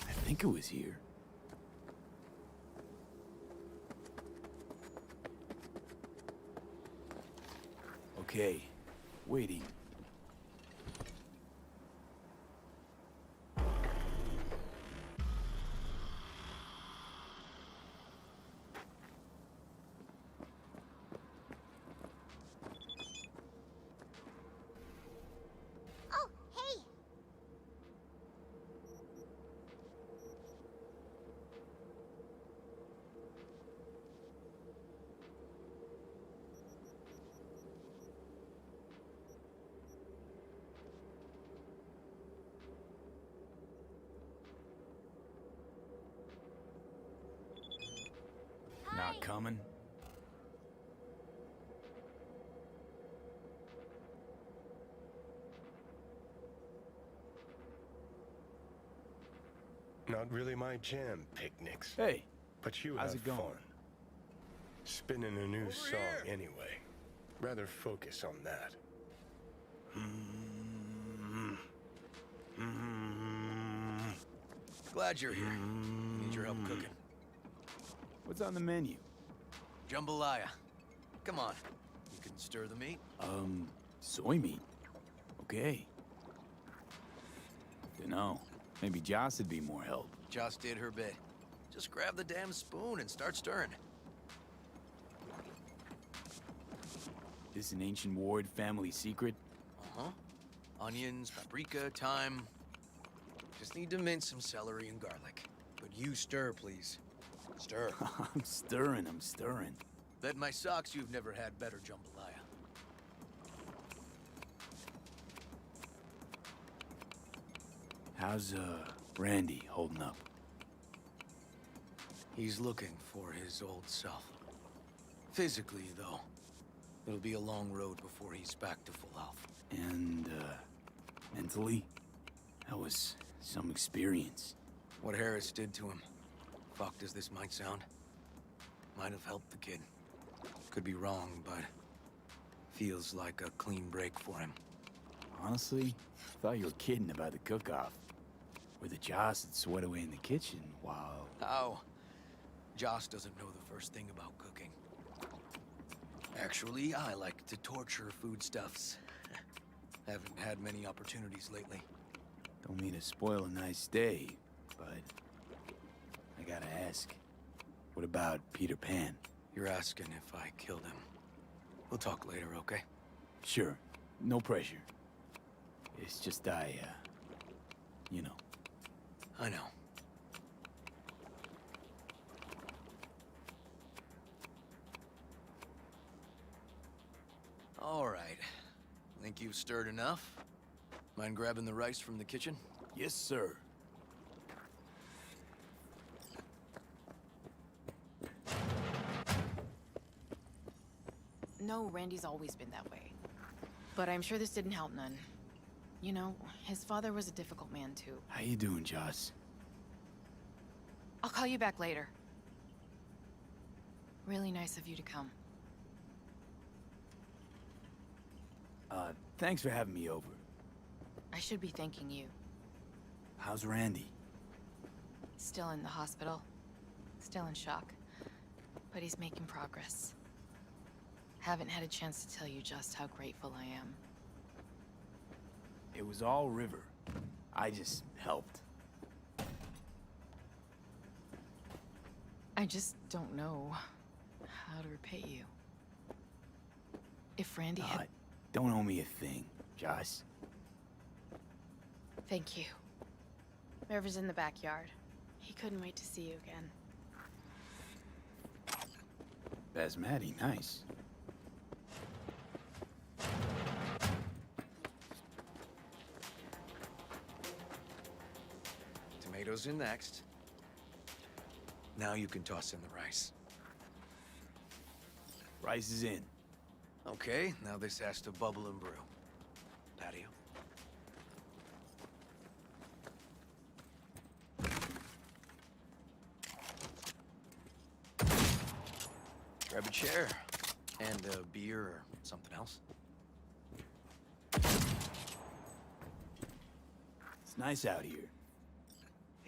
Speaker 5: I think it was here. Okay, waiting.
Speaker 16: Oh, hey!
Speaker 5: Not coming?
Speaker 3: Not really my jam, picnics.
Speaker 5: Hey,
Speaker 3: but you
Speaker 5: how's
Speaker 3: have
Speaker 5: it going?
Speaker 3: fun. Spinning a new song anyway. Rather focus on that.
Speaker 15: Glad you're here. Need your help cooking.
Speaker 5: What's on the menu?
Speaker 15: Jambalaya. Come on. You can stir the meat.
Speaker 5: Soy meat. Okay. Dunno. Maybe Joss would be more help.
Speaker 15: Joss did her bit. Just grab the damn spoon and start stirring.
Speaker 5: This an ancient Ward family secret?
Speaker 15: Uh-huh. Onions, paprika, thyme. Just need to mince some celery and garlic. But you stir, please. Stir.
Speaker 5: I'm stirring.
Speaker 15: Bet my socks you've never had better jambalaya.
Speaker 5: How's, Randy holding up?
Speaker 15: He's looking for his old self. Physically, though. It'll be a long road before he's back to full health.
Speaker 5: And, mentally? That was some experience.
Speaker 15: What Harris did to him, fucked as this might sound, might have helped the kid. Could be wrong, but feels like a clean break for him.
Speaker 5: Honestly, I thought you were kidding about the cook-off. Where the Joss had sweat away in the kitchen while...
Speaker 15: How? Joss doesn't know the first thing about cooking. Actually, I like to torture foodstuffs. Haven't had many opportunities lately.
Speaker 5: Don't mean to spoil a nice day, but... I gotta ask. What about Peter Pan?
Speaker 15: You're asking if I killed him. We'll talk later, okay?
Speaker 5: Sure. No pressure. It's just you know.
Speaker 15: I know. All right. Think you've stirred enough? Mind grabbing the rice from the kitchen?
Speaker 5: Yes, sir.
Speaker 11: No, Randy's always been that way. But I'm sure this didn't help none. You know, his father was a difficult man, too.
Speaker 5: How you doing, Joss?
Speaker 11: I'll call you back later. Really nice of you to come.
Speaker 5: Thanks for having me over.
Speaker 11: I should be thanking you.
Speaker 5: How's Randy?
Speaker 11: Still in the hospital. Still in shock. But he's making progress. Haven't had a chance to tell you just how grateful I am.
Speaker 5: It was all River. I just helped.
Speaker 11: I just don't know how to repay you. If Randy had...
Speaker 5: Don't owe me a thing, Joss.
Speaker 11: Thank you. River's in the backyard. He couldn't wait to see you again.
Speaker 5: Basmati, nice.
Speaker 15: Tomatoes in next. Now you can toss in the rice.
Speaker 5: Rice is in.
Speaker 15: Okay, now this has to bubble and brew. Patio. Grab a chair. And a beer or something else.
Speaker 5: It's nice out here.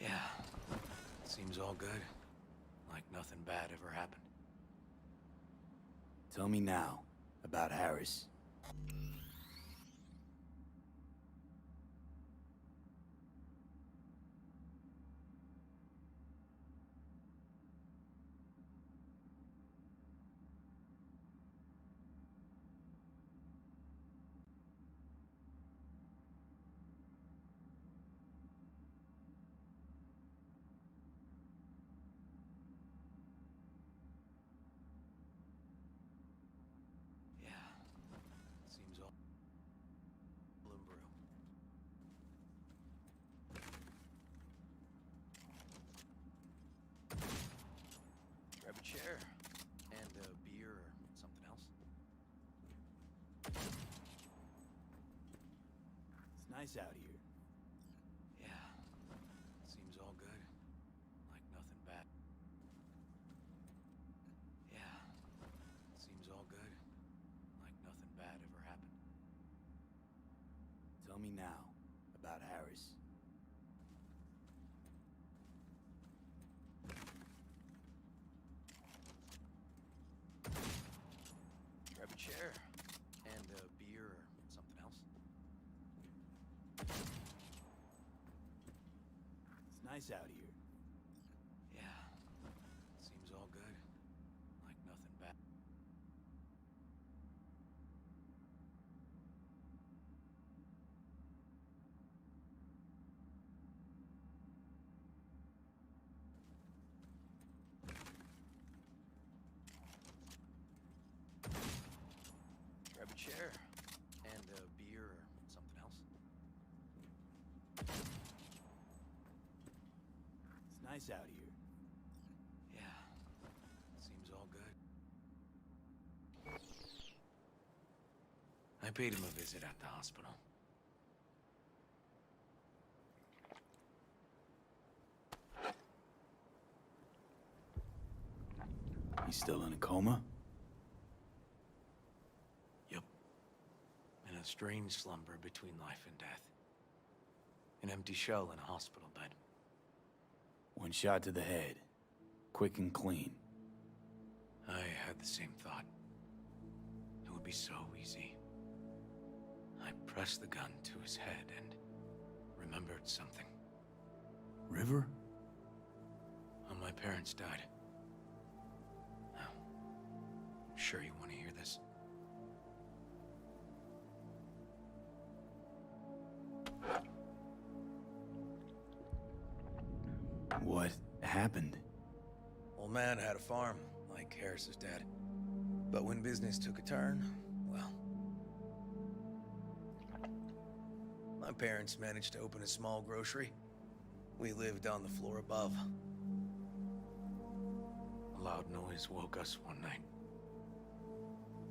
Speaker 15: Yeah. Seems all good. Like nothing bad ever happened.
Speaker 5: Tell me now about Harris.
Speaker 15: Seems all and brew. Grab a chair and a beer or something else.
Speaker 5: It's nice out here.
Speaker 15: Yeah. Seems all good. Like nothing bad. Yeah. Seems all good. Like nothing bad ever happened.
Speaker 5: Tell me now about Harris.
Speaker 15: Grab a chair and a beer or something else.
Speaker 5: It's nice out here.
Speaker 15: Yeah. Seems all good. Like nothing bad. Grab a chair and a beer or something else.
Speaker 5: nice out here.
Speaker 15: Yeah, seems all good. I paid him a visit at the hospital.
Speaker 5: He's still in a coma?
Speaker 15: Yep. In a strange slumber between life and death. An empty shell in a hospital bed.
Speaker 5: One shot to the head. Quick and clean.
Speaker 15: I had the same thought. It would be so easy. I pressed the gun to his head and remembered something.
Speaker 5: River?
Speaker 15: When my parents died. Now, sure you want to hear this?
Speaker 5: What happened?
Speaker 15: Old man had a farm, like Harris's dad. But when business took a turn, well... my parents managed to open a small grocery. We lived on the floor above. A loud noise woke us one night.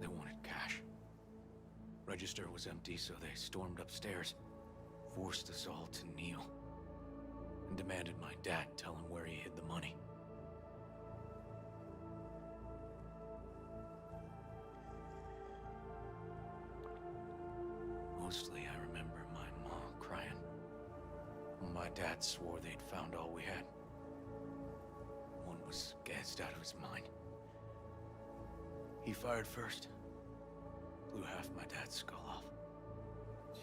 Speaker 15: They wanted cash. Register was empty, so they stormed upstairs, forced us all to kneel, and demanded my dad tell him where he hid the money. Mostly, I remember my ma crying. My dad swore they'd found all we had. One was gassed out of his mind. He fired first. Blew half my dad's skull off.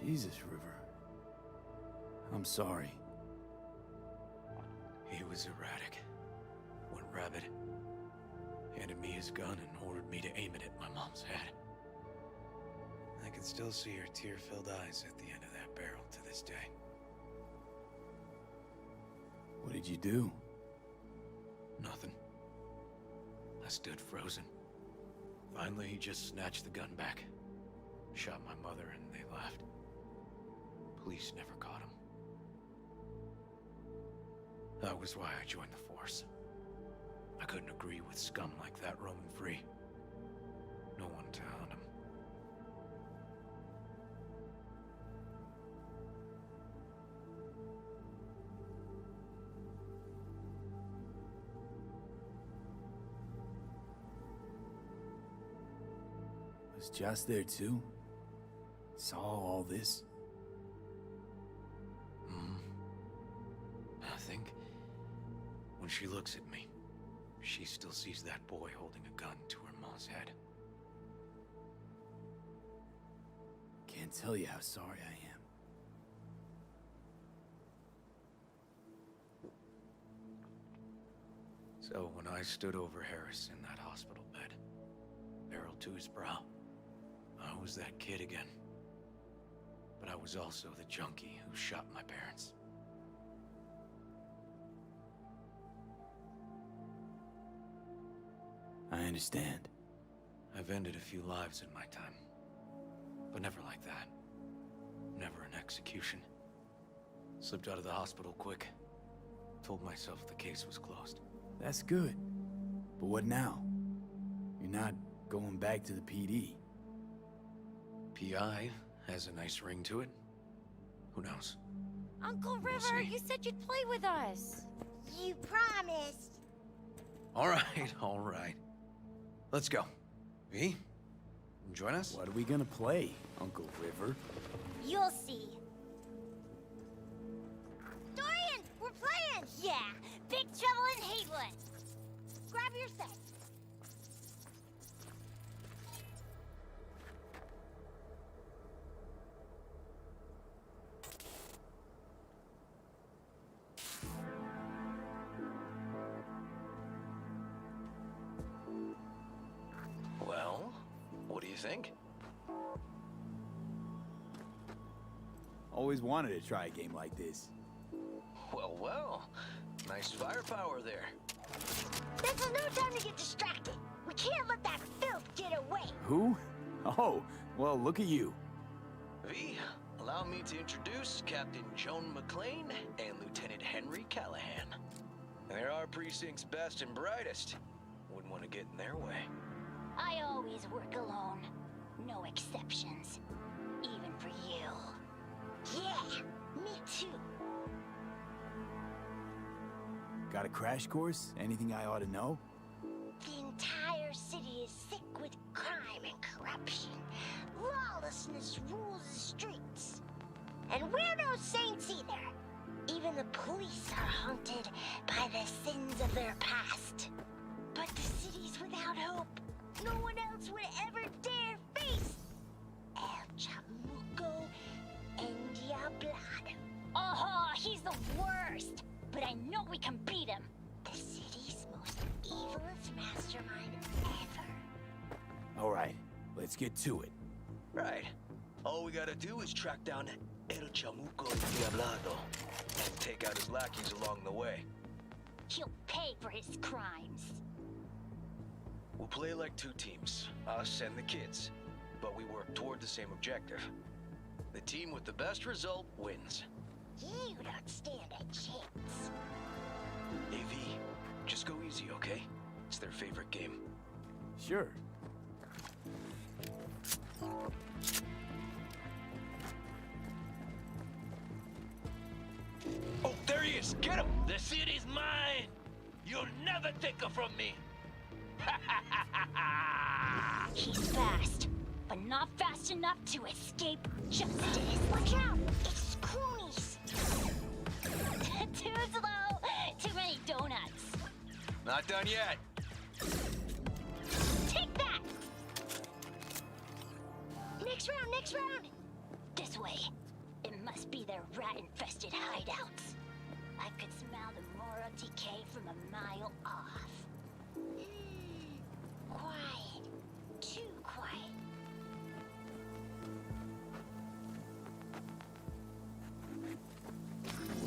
Speaker 5: Jesus, River. I'm sorry.
Speaker 15: He was erratic. Went rabid. Handed me his gun and ordered me to aim it at my mom's head. I can still see her tear-filled eyes at the end of that barrel to this day.
Speaker 5: What did you do?
Speaker 15: Nothing. I stood frozen. Finally, he just snatched the gun back. Shot my mother and they left. Police never caught him. That was why I joined the force. I couldn't agree with scum like that roaming free. No one to hunt him.
Speaker 5: Was Joss there too? Saw all this?
Speaker 15: I think when she looks at me, she still sees that boy holding a gun to her mom's head.
Speaker 5: Can't tell you how sorry I am.
Speaker 15: So when I stood over Harris in that hospital bed, barrel to his brow, I was that kid again. But I was also the junkie who shot my parents.
Speaker 5: I understand.
Speaker 15: I've ended a few lives in my time. But never like that. Never an execution. Slipped out of the hospital quick. Told myself the case was closed.
Speaker 5: That's good. But what now? You're not going back to the PD.
Speaker 15: PI has a nice ring to it. Who knows?
Speaker 16: Uncle
Speaker 15: We'll
Speaker 16: River,
Speaker 15: see.
Speaker 16: you said you'd play with us.
Speaker 10: You promised.
Speaker 15: All right, all right. Let's go. V, join us?
Speaker 5: What are we gonna play, Uncle River?
Speaker 10: You'll see. Dorian, we're playing! Yeah, Big Trouble in Haywood. Grab your set.
Speaker 15: Well, what do you think?
Speaker 5: Always wanted to try a game like this.
Speaker 17: Well, well. Nice firepower there.
Speaker 10: This is no time to get distracted. We can't let that filth get away.
Speaker 5: Who? Oh, well, look at you.
Speaker 17: V, allow me to introduce Captain Joan McClane and Lieutenant Henry Callahan. And they're our precinct's best and brightest. Wouldn't want to get in their way.
Speaker 16: I always work alone. No exceptions. Even for you. Yeah, me too.
Speaker 5: Got a crash course? Anything I ought to know?
Speaker 16: The entire city is sick with crime and corruption. Lawlessness rules the streets. And we're no saints either. Even the police are haunted by the sins of their past. But the city's without hope. No one else would ever dare face El Chamuco and Diablado. Oh, he's the worst. But I know we can beat him. The city's most evilest mastermind ever.
Speaker 5: All right, let's get to it.
Speaker 17: Right. All we gotta do is track down El Chamuco Diablado and take out his lackeys along the way.
Speaker 16: He'll pay for his crimes.
Speaker 17: We'll play like two teams, us and the kids, but we work toward the same objective. The team with the best result wins.
Speaker 16: You don't stand a chance.
Speaker 17: AV, just go easy, okay? It's their favorite game.
Speaker 5: Sure.
Speaker 17: Oh, there he is! Get him!
Speaker 18: The city's mine! You'll never take her from me!
Speaker 16: He's fast, but not fast enough to escape justice. Watch out! It's Croonies! Too slow! Too many donuts!
Speaker 17: Not done yet.
Speaker 16: Take that! Next round! This way. It must be their rat-infested hideouts. I could smell the moral decay from a mile off. Quiet. Too quiet.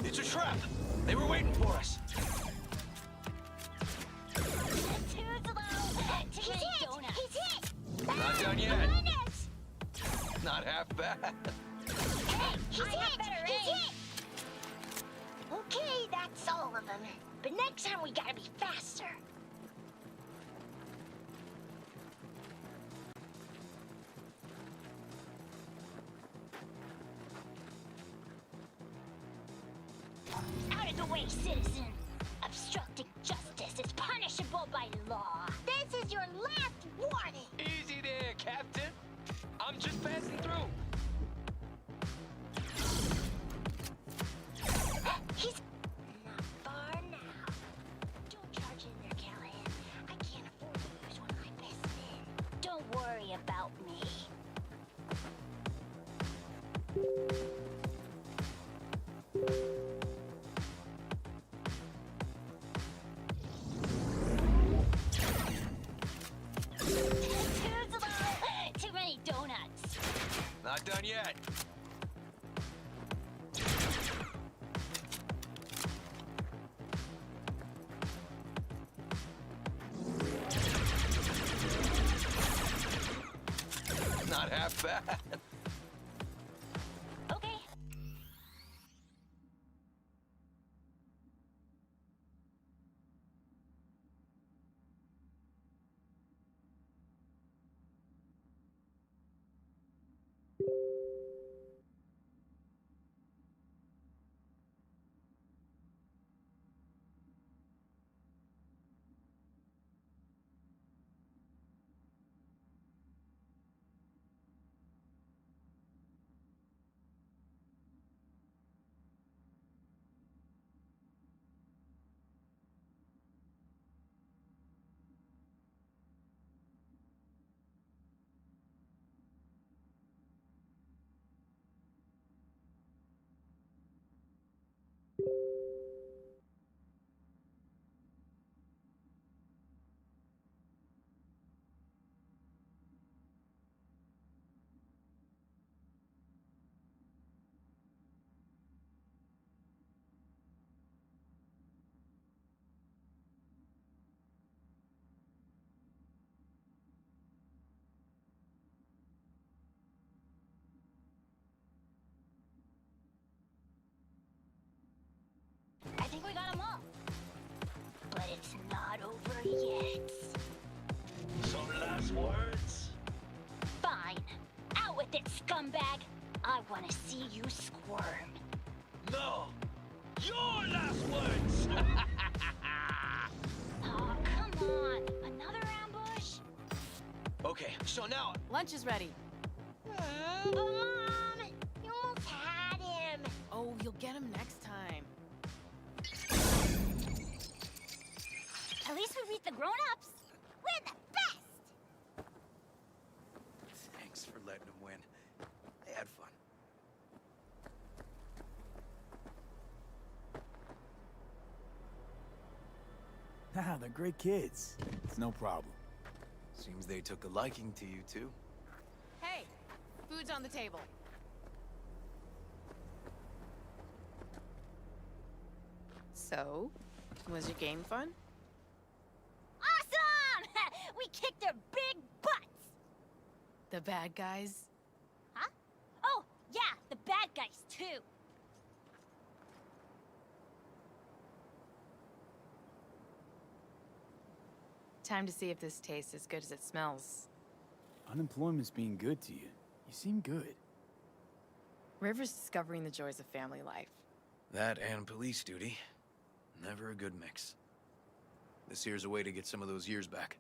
Speaker 17: It's a trap! They were waiting for us!
Speaker 16: Too slow! Too many donuts! He's hit!
Speaker 17: Not done yet.
Speaker 16: Behind us!
Speaker 17: Not half bad.
Speaker 16: Hey! He's hit! Okay, that's all of them. But next time we gotta be faster. Out of the way, citizen! Obstructing justice is punishable by law. This is your last warning!
Speaker 17: Easy there, Captain. I'm just passing through.
Speaker 16: He's not far now. Don't charge in there, Callahan. I can't afford to lose one of my best men. Don't worry about me. Too slow! Too many donuts.
Speaker 17: Not done yet. Not half bad.
Speaker 16: Okay. it, scumbag! I want to see you squirm.
Speaker 18: No! Your last words!
Speaker 16: Oh, come on! Another ambush?
Speaker 17: Okay, so now...
Speaker 11: Lunch is ready.
Speaker 16: But Mom! You almost had him!
Speaker 11: Oh, you'll get him next time.
Speaker 16: At least we beat the grown-ups! We're the best!
Speaker 15: Thanks for letting them win. They had fun.
Speaker 5: Ah, they're great kids. It's no problem.
Speaker 15: Seems they took a liking to you, too.
Speaker 11: Hey, food's on the table. So, was your game fun?
Speaker 16: Awesome! We kicked their big butts!
Speaker 11: The bad guys?
Speaker 16: Huh? Oh, yeah, the bad guys, too.
Speaker 11: Time to see if this tastes as good as it smells.
Speaker 5: Unemployment's being good to you. You seem good.
Speaker 11: River's discovering the joys of family life.
Speaker 15: That and police duty. Never a good mix. This here's a way to get some of those years back.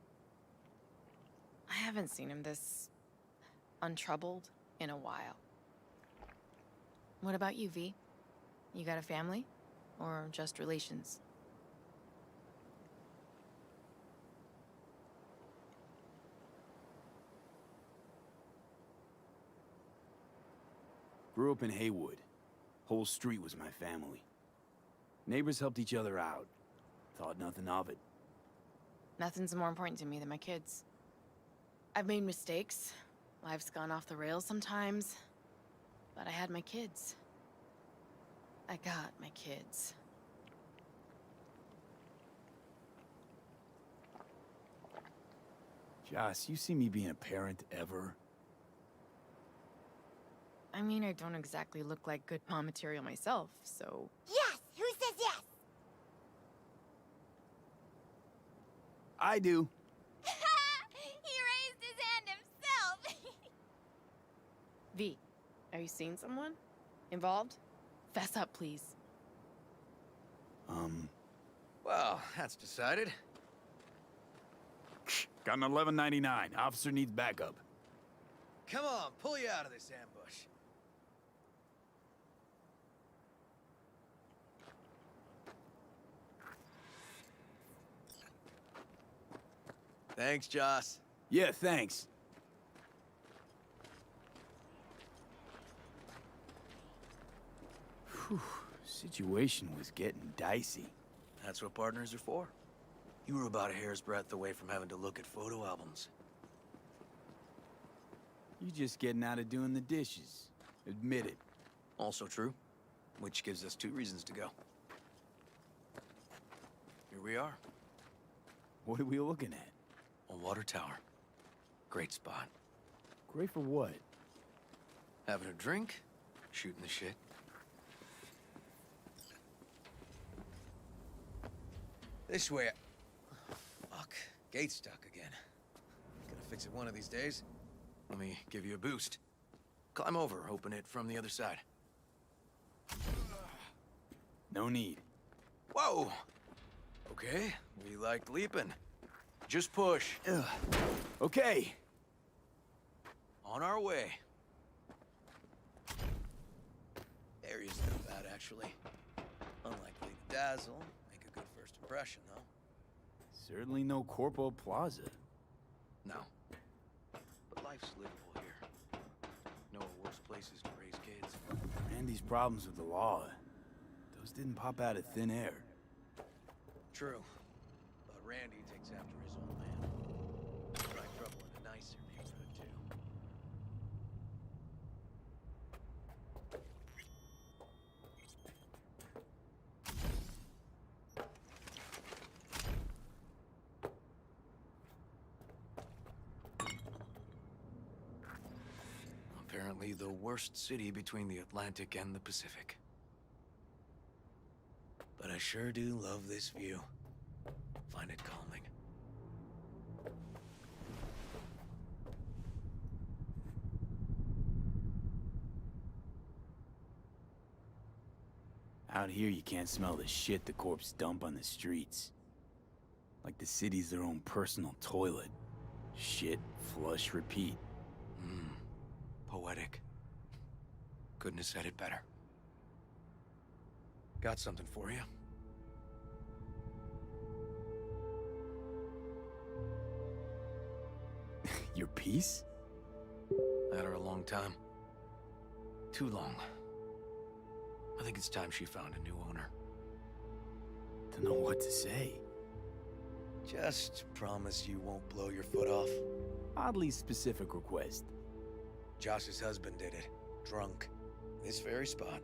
Speaker 11: I haven't seen him this untroubled in a while. What about you, V? You got a family? Or just relations?
Speaker 5: Grew up in Haywood. Whole street was my family. Neighbors helped each other out. Thought nothing of it.
Speaker 11: Nothing's more important to me than my kids. I've made mistakes. Life's gone off the rails sometimes. But I had my kids. I got my kids.
Speaker 5: Joss, you see me being a parent ever?
Speaker 11: I mean, I don't exactly look like good mom material myself, so...
Speaker 16: Yes! Who says yes?
Speaker 5: I do.
Speaker 16: He raised his hand himself!
Speaker 11: V, are you seeing someone? Involved? Fess up, please.
Speaker 15: Well, that's decided.
Speaker 5: Got an 1199. Officer needs backup.
Speaker 15: Come on, pull you out of this ambush. Thanks, Joss.
Speaker 5: Yeah, thanks. Whew, situation was getting dicey.
Speaker 15: That's what partners are for. You were about a hair's breadth away from having to look at photo albums.
Speaker 5: You just getting out of doing the dishes. Admit it.
Speaker 15: Also true, which gives us 2 reasons to go. Here we are.
Speaker 5: What are we looking at?
Speaker 15: A water tower. Great spot.
Speaker 5: Great for what?
Speaker 15: Having a drink, shooting the shit. This way. Fuck. Gate's stuck again. Gonna fix it one of these days. Let me give you a boost. Climb over, open it from the other side.
Speaker 5: No need.
Speaker 15: Whoa! Okay, we like leaping. Just push.
Speaker 5: Ugh. Okay.
Speaker 15: On our way. Area's not bad, actually. Unlikely to dazzle. Make a good first impression, though.
Speaker 5: Certainly no Corpo Plaza.
Speaker 15: No. But life's livable here. No worse places to raise kids.
Speaker 5: Randy's problems with the law. Those didn't pop out of thin air.
Speaker 15: True. But Randy takes after his old man. Find trouble in a nicer neighborhood, too. Apparently the worst city between the Atlantic and the Pacific. But I sure do love this view. Find it calming.
Speaker 5: Out here, you can't smell the shit the corpse dump on the streets. Like the city's their own personal toilet. Shit, flush, repeat.
Speaker 15: Poetic. Couldn't have said it better. Got something for you.
Speaker 5: Your piece?
Speaker 15: Had her a long time. Too long. I think it's time she found a new owner.
Speaker 5: Don't know what to say.
Speaker 17: Just promise you won't blow your foot off.
Speaker 5: Oddly specific request.
Speaker 17: Josh's husband did it. Drunk. This very spot.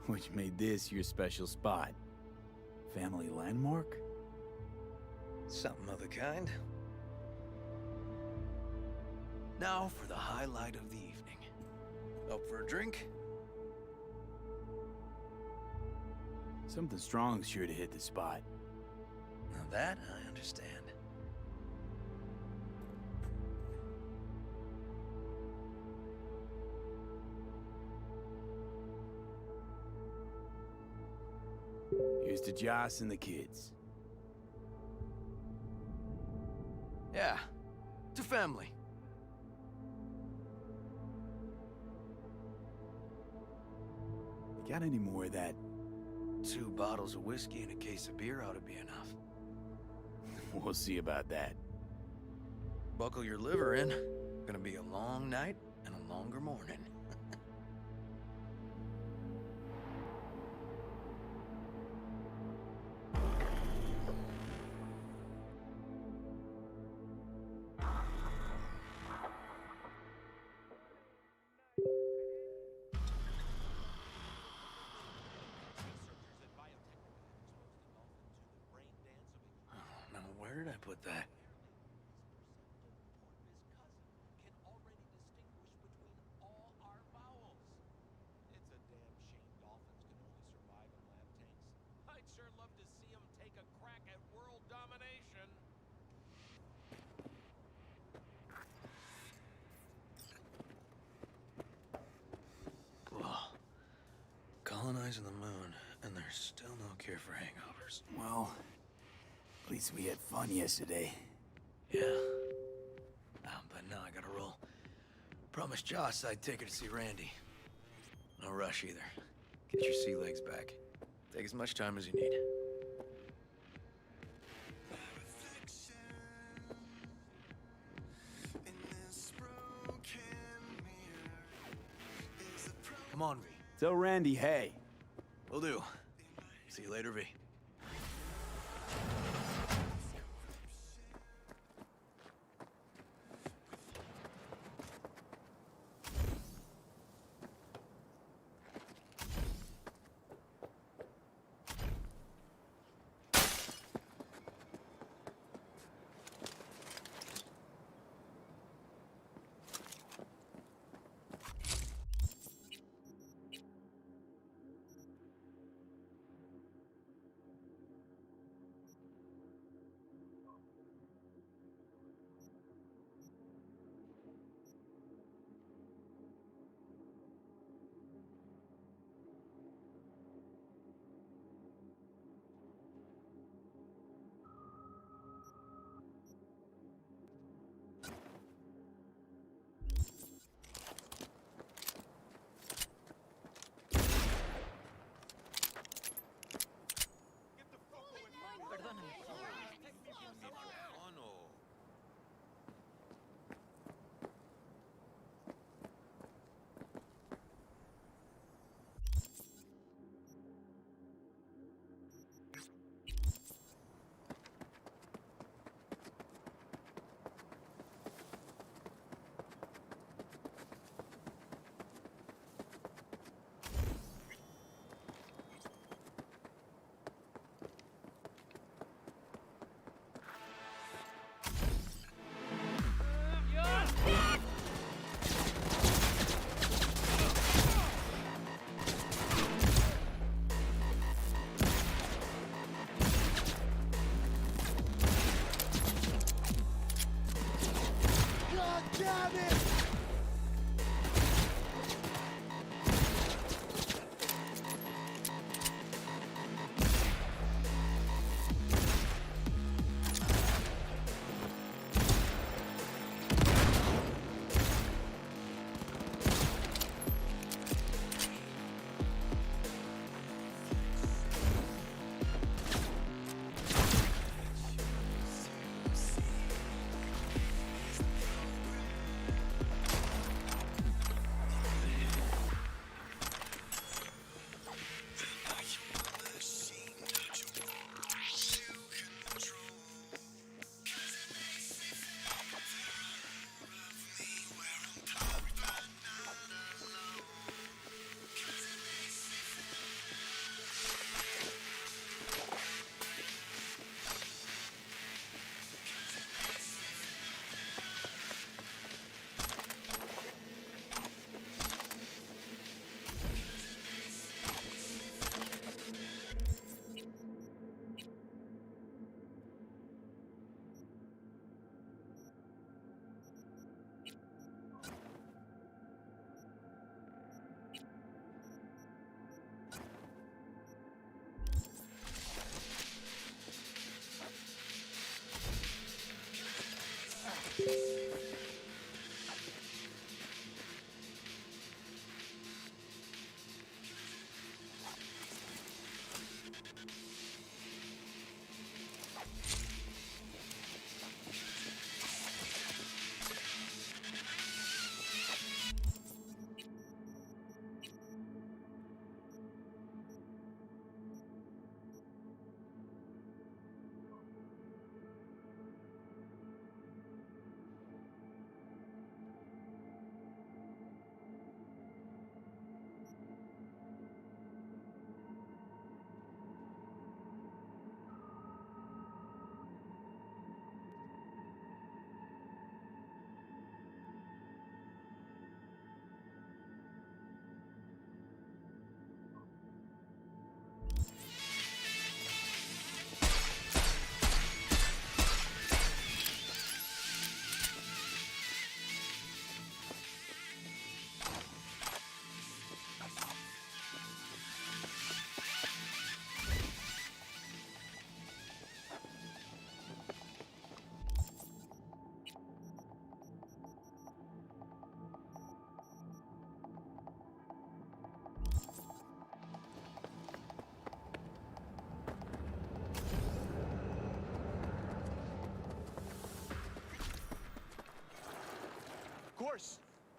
Speaker 5: Which made this your special spot. Family landmark?
Speaker 17: Something of the kind. Now for the highlight of the evening. Up for a drink?
Speaker 5: Something strong's sure to hit the spot.
Speaker 17: Now that I understand.
Speaker 5: Here's to Joss and the kids.
Speaker 17: Yeah, to family.
Speaker 5: You got any more of that?
Speaker 17: 2 bottles of whiskey and a case of beer ought to be enough.
Speaker 5: We'll see about that.
Speaker 17: Buckle your liver in. Gonna be a long night and a longer morning.
Speaker 15: Now, where did I put that?
Speaker 18: I'd sure love to see him take a crack at world domination.
Speaker 17: Whoa. Colonizing the moon, and there's still no cure for hangovers.
Speaker 5: Well, at least we had fun yesterday.
Speaker 17: Yeah. But now I gotta roll. Promised Joss I'd take her to see Randy. No rush either. Get your sea legs back. Take as much time as you need. Come on, V.
Speaker 5: Tell Randy, hey.
Speaker 17: Will do. See you later, V.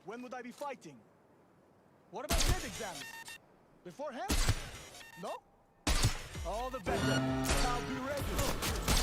Speaker 19: When would I be fighting? What about mid exams? Beforehand? No? All the better. I'll be ready.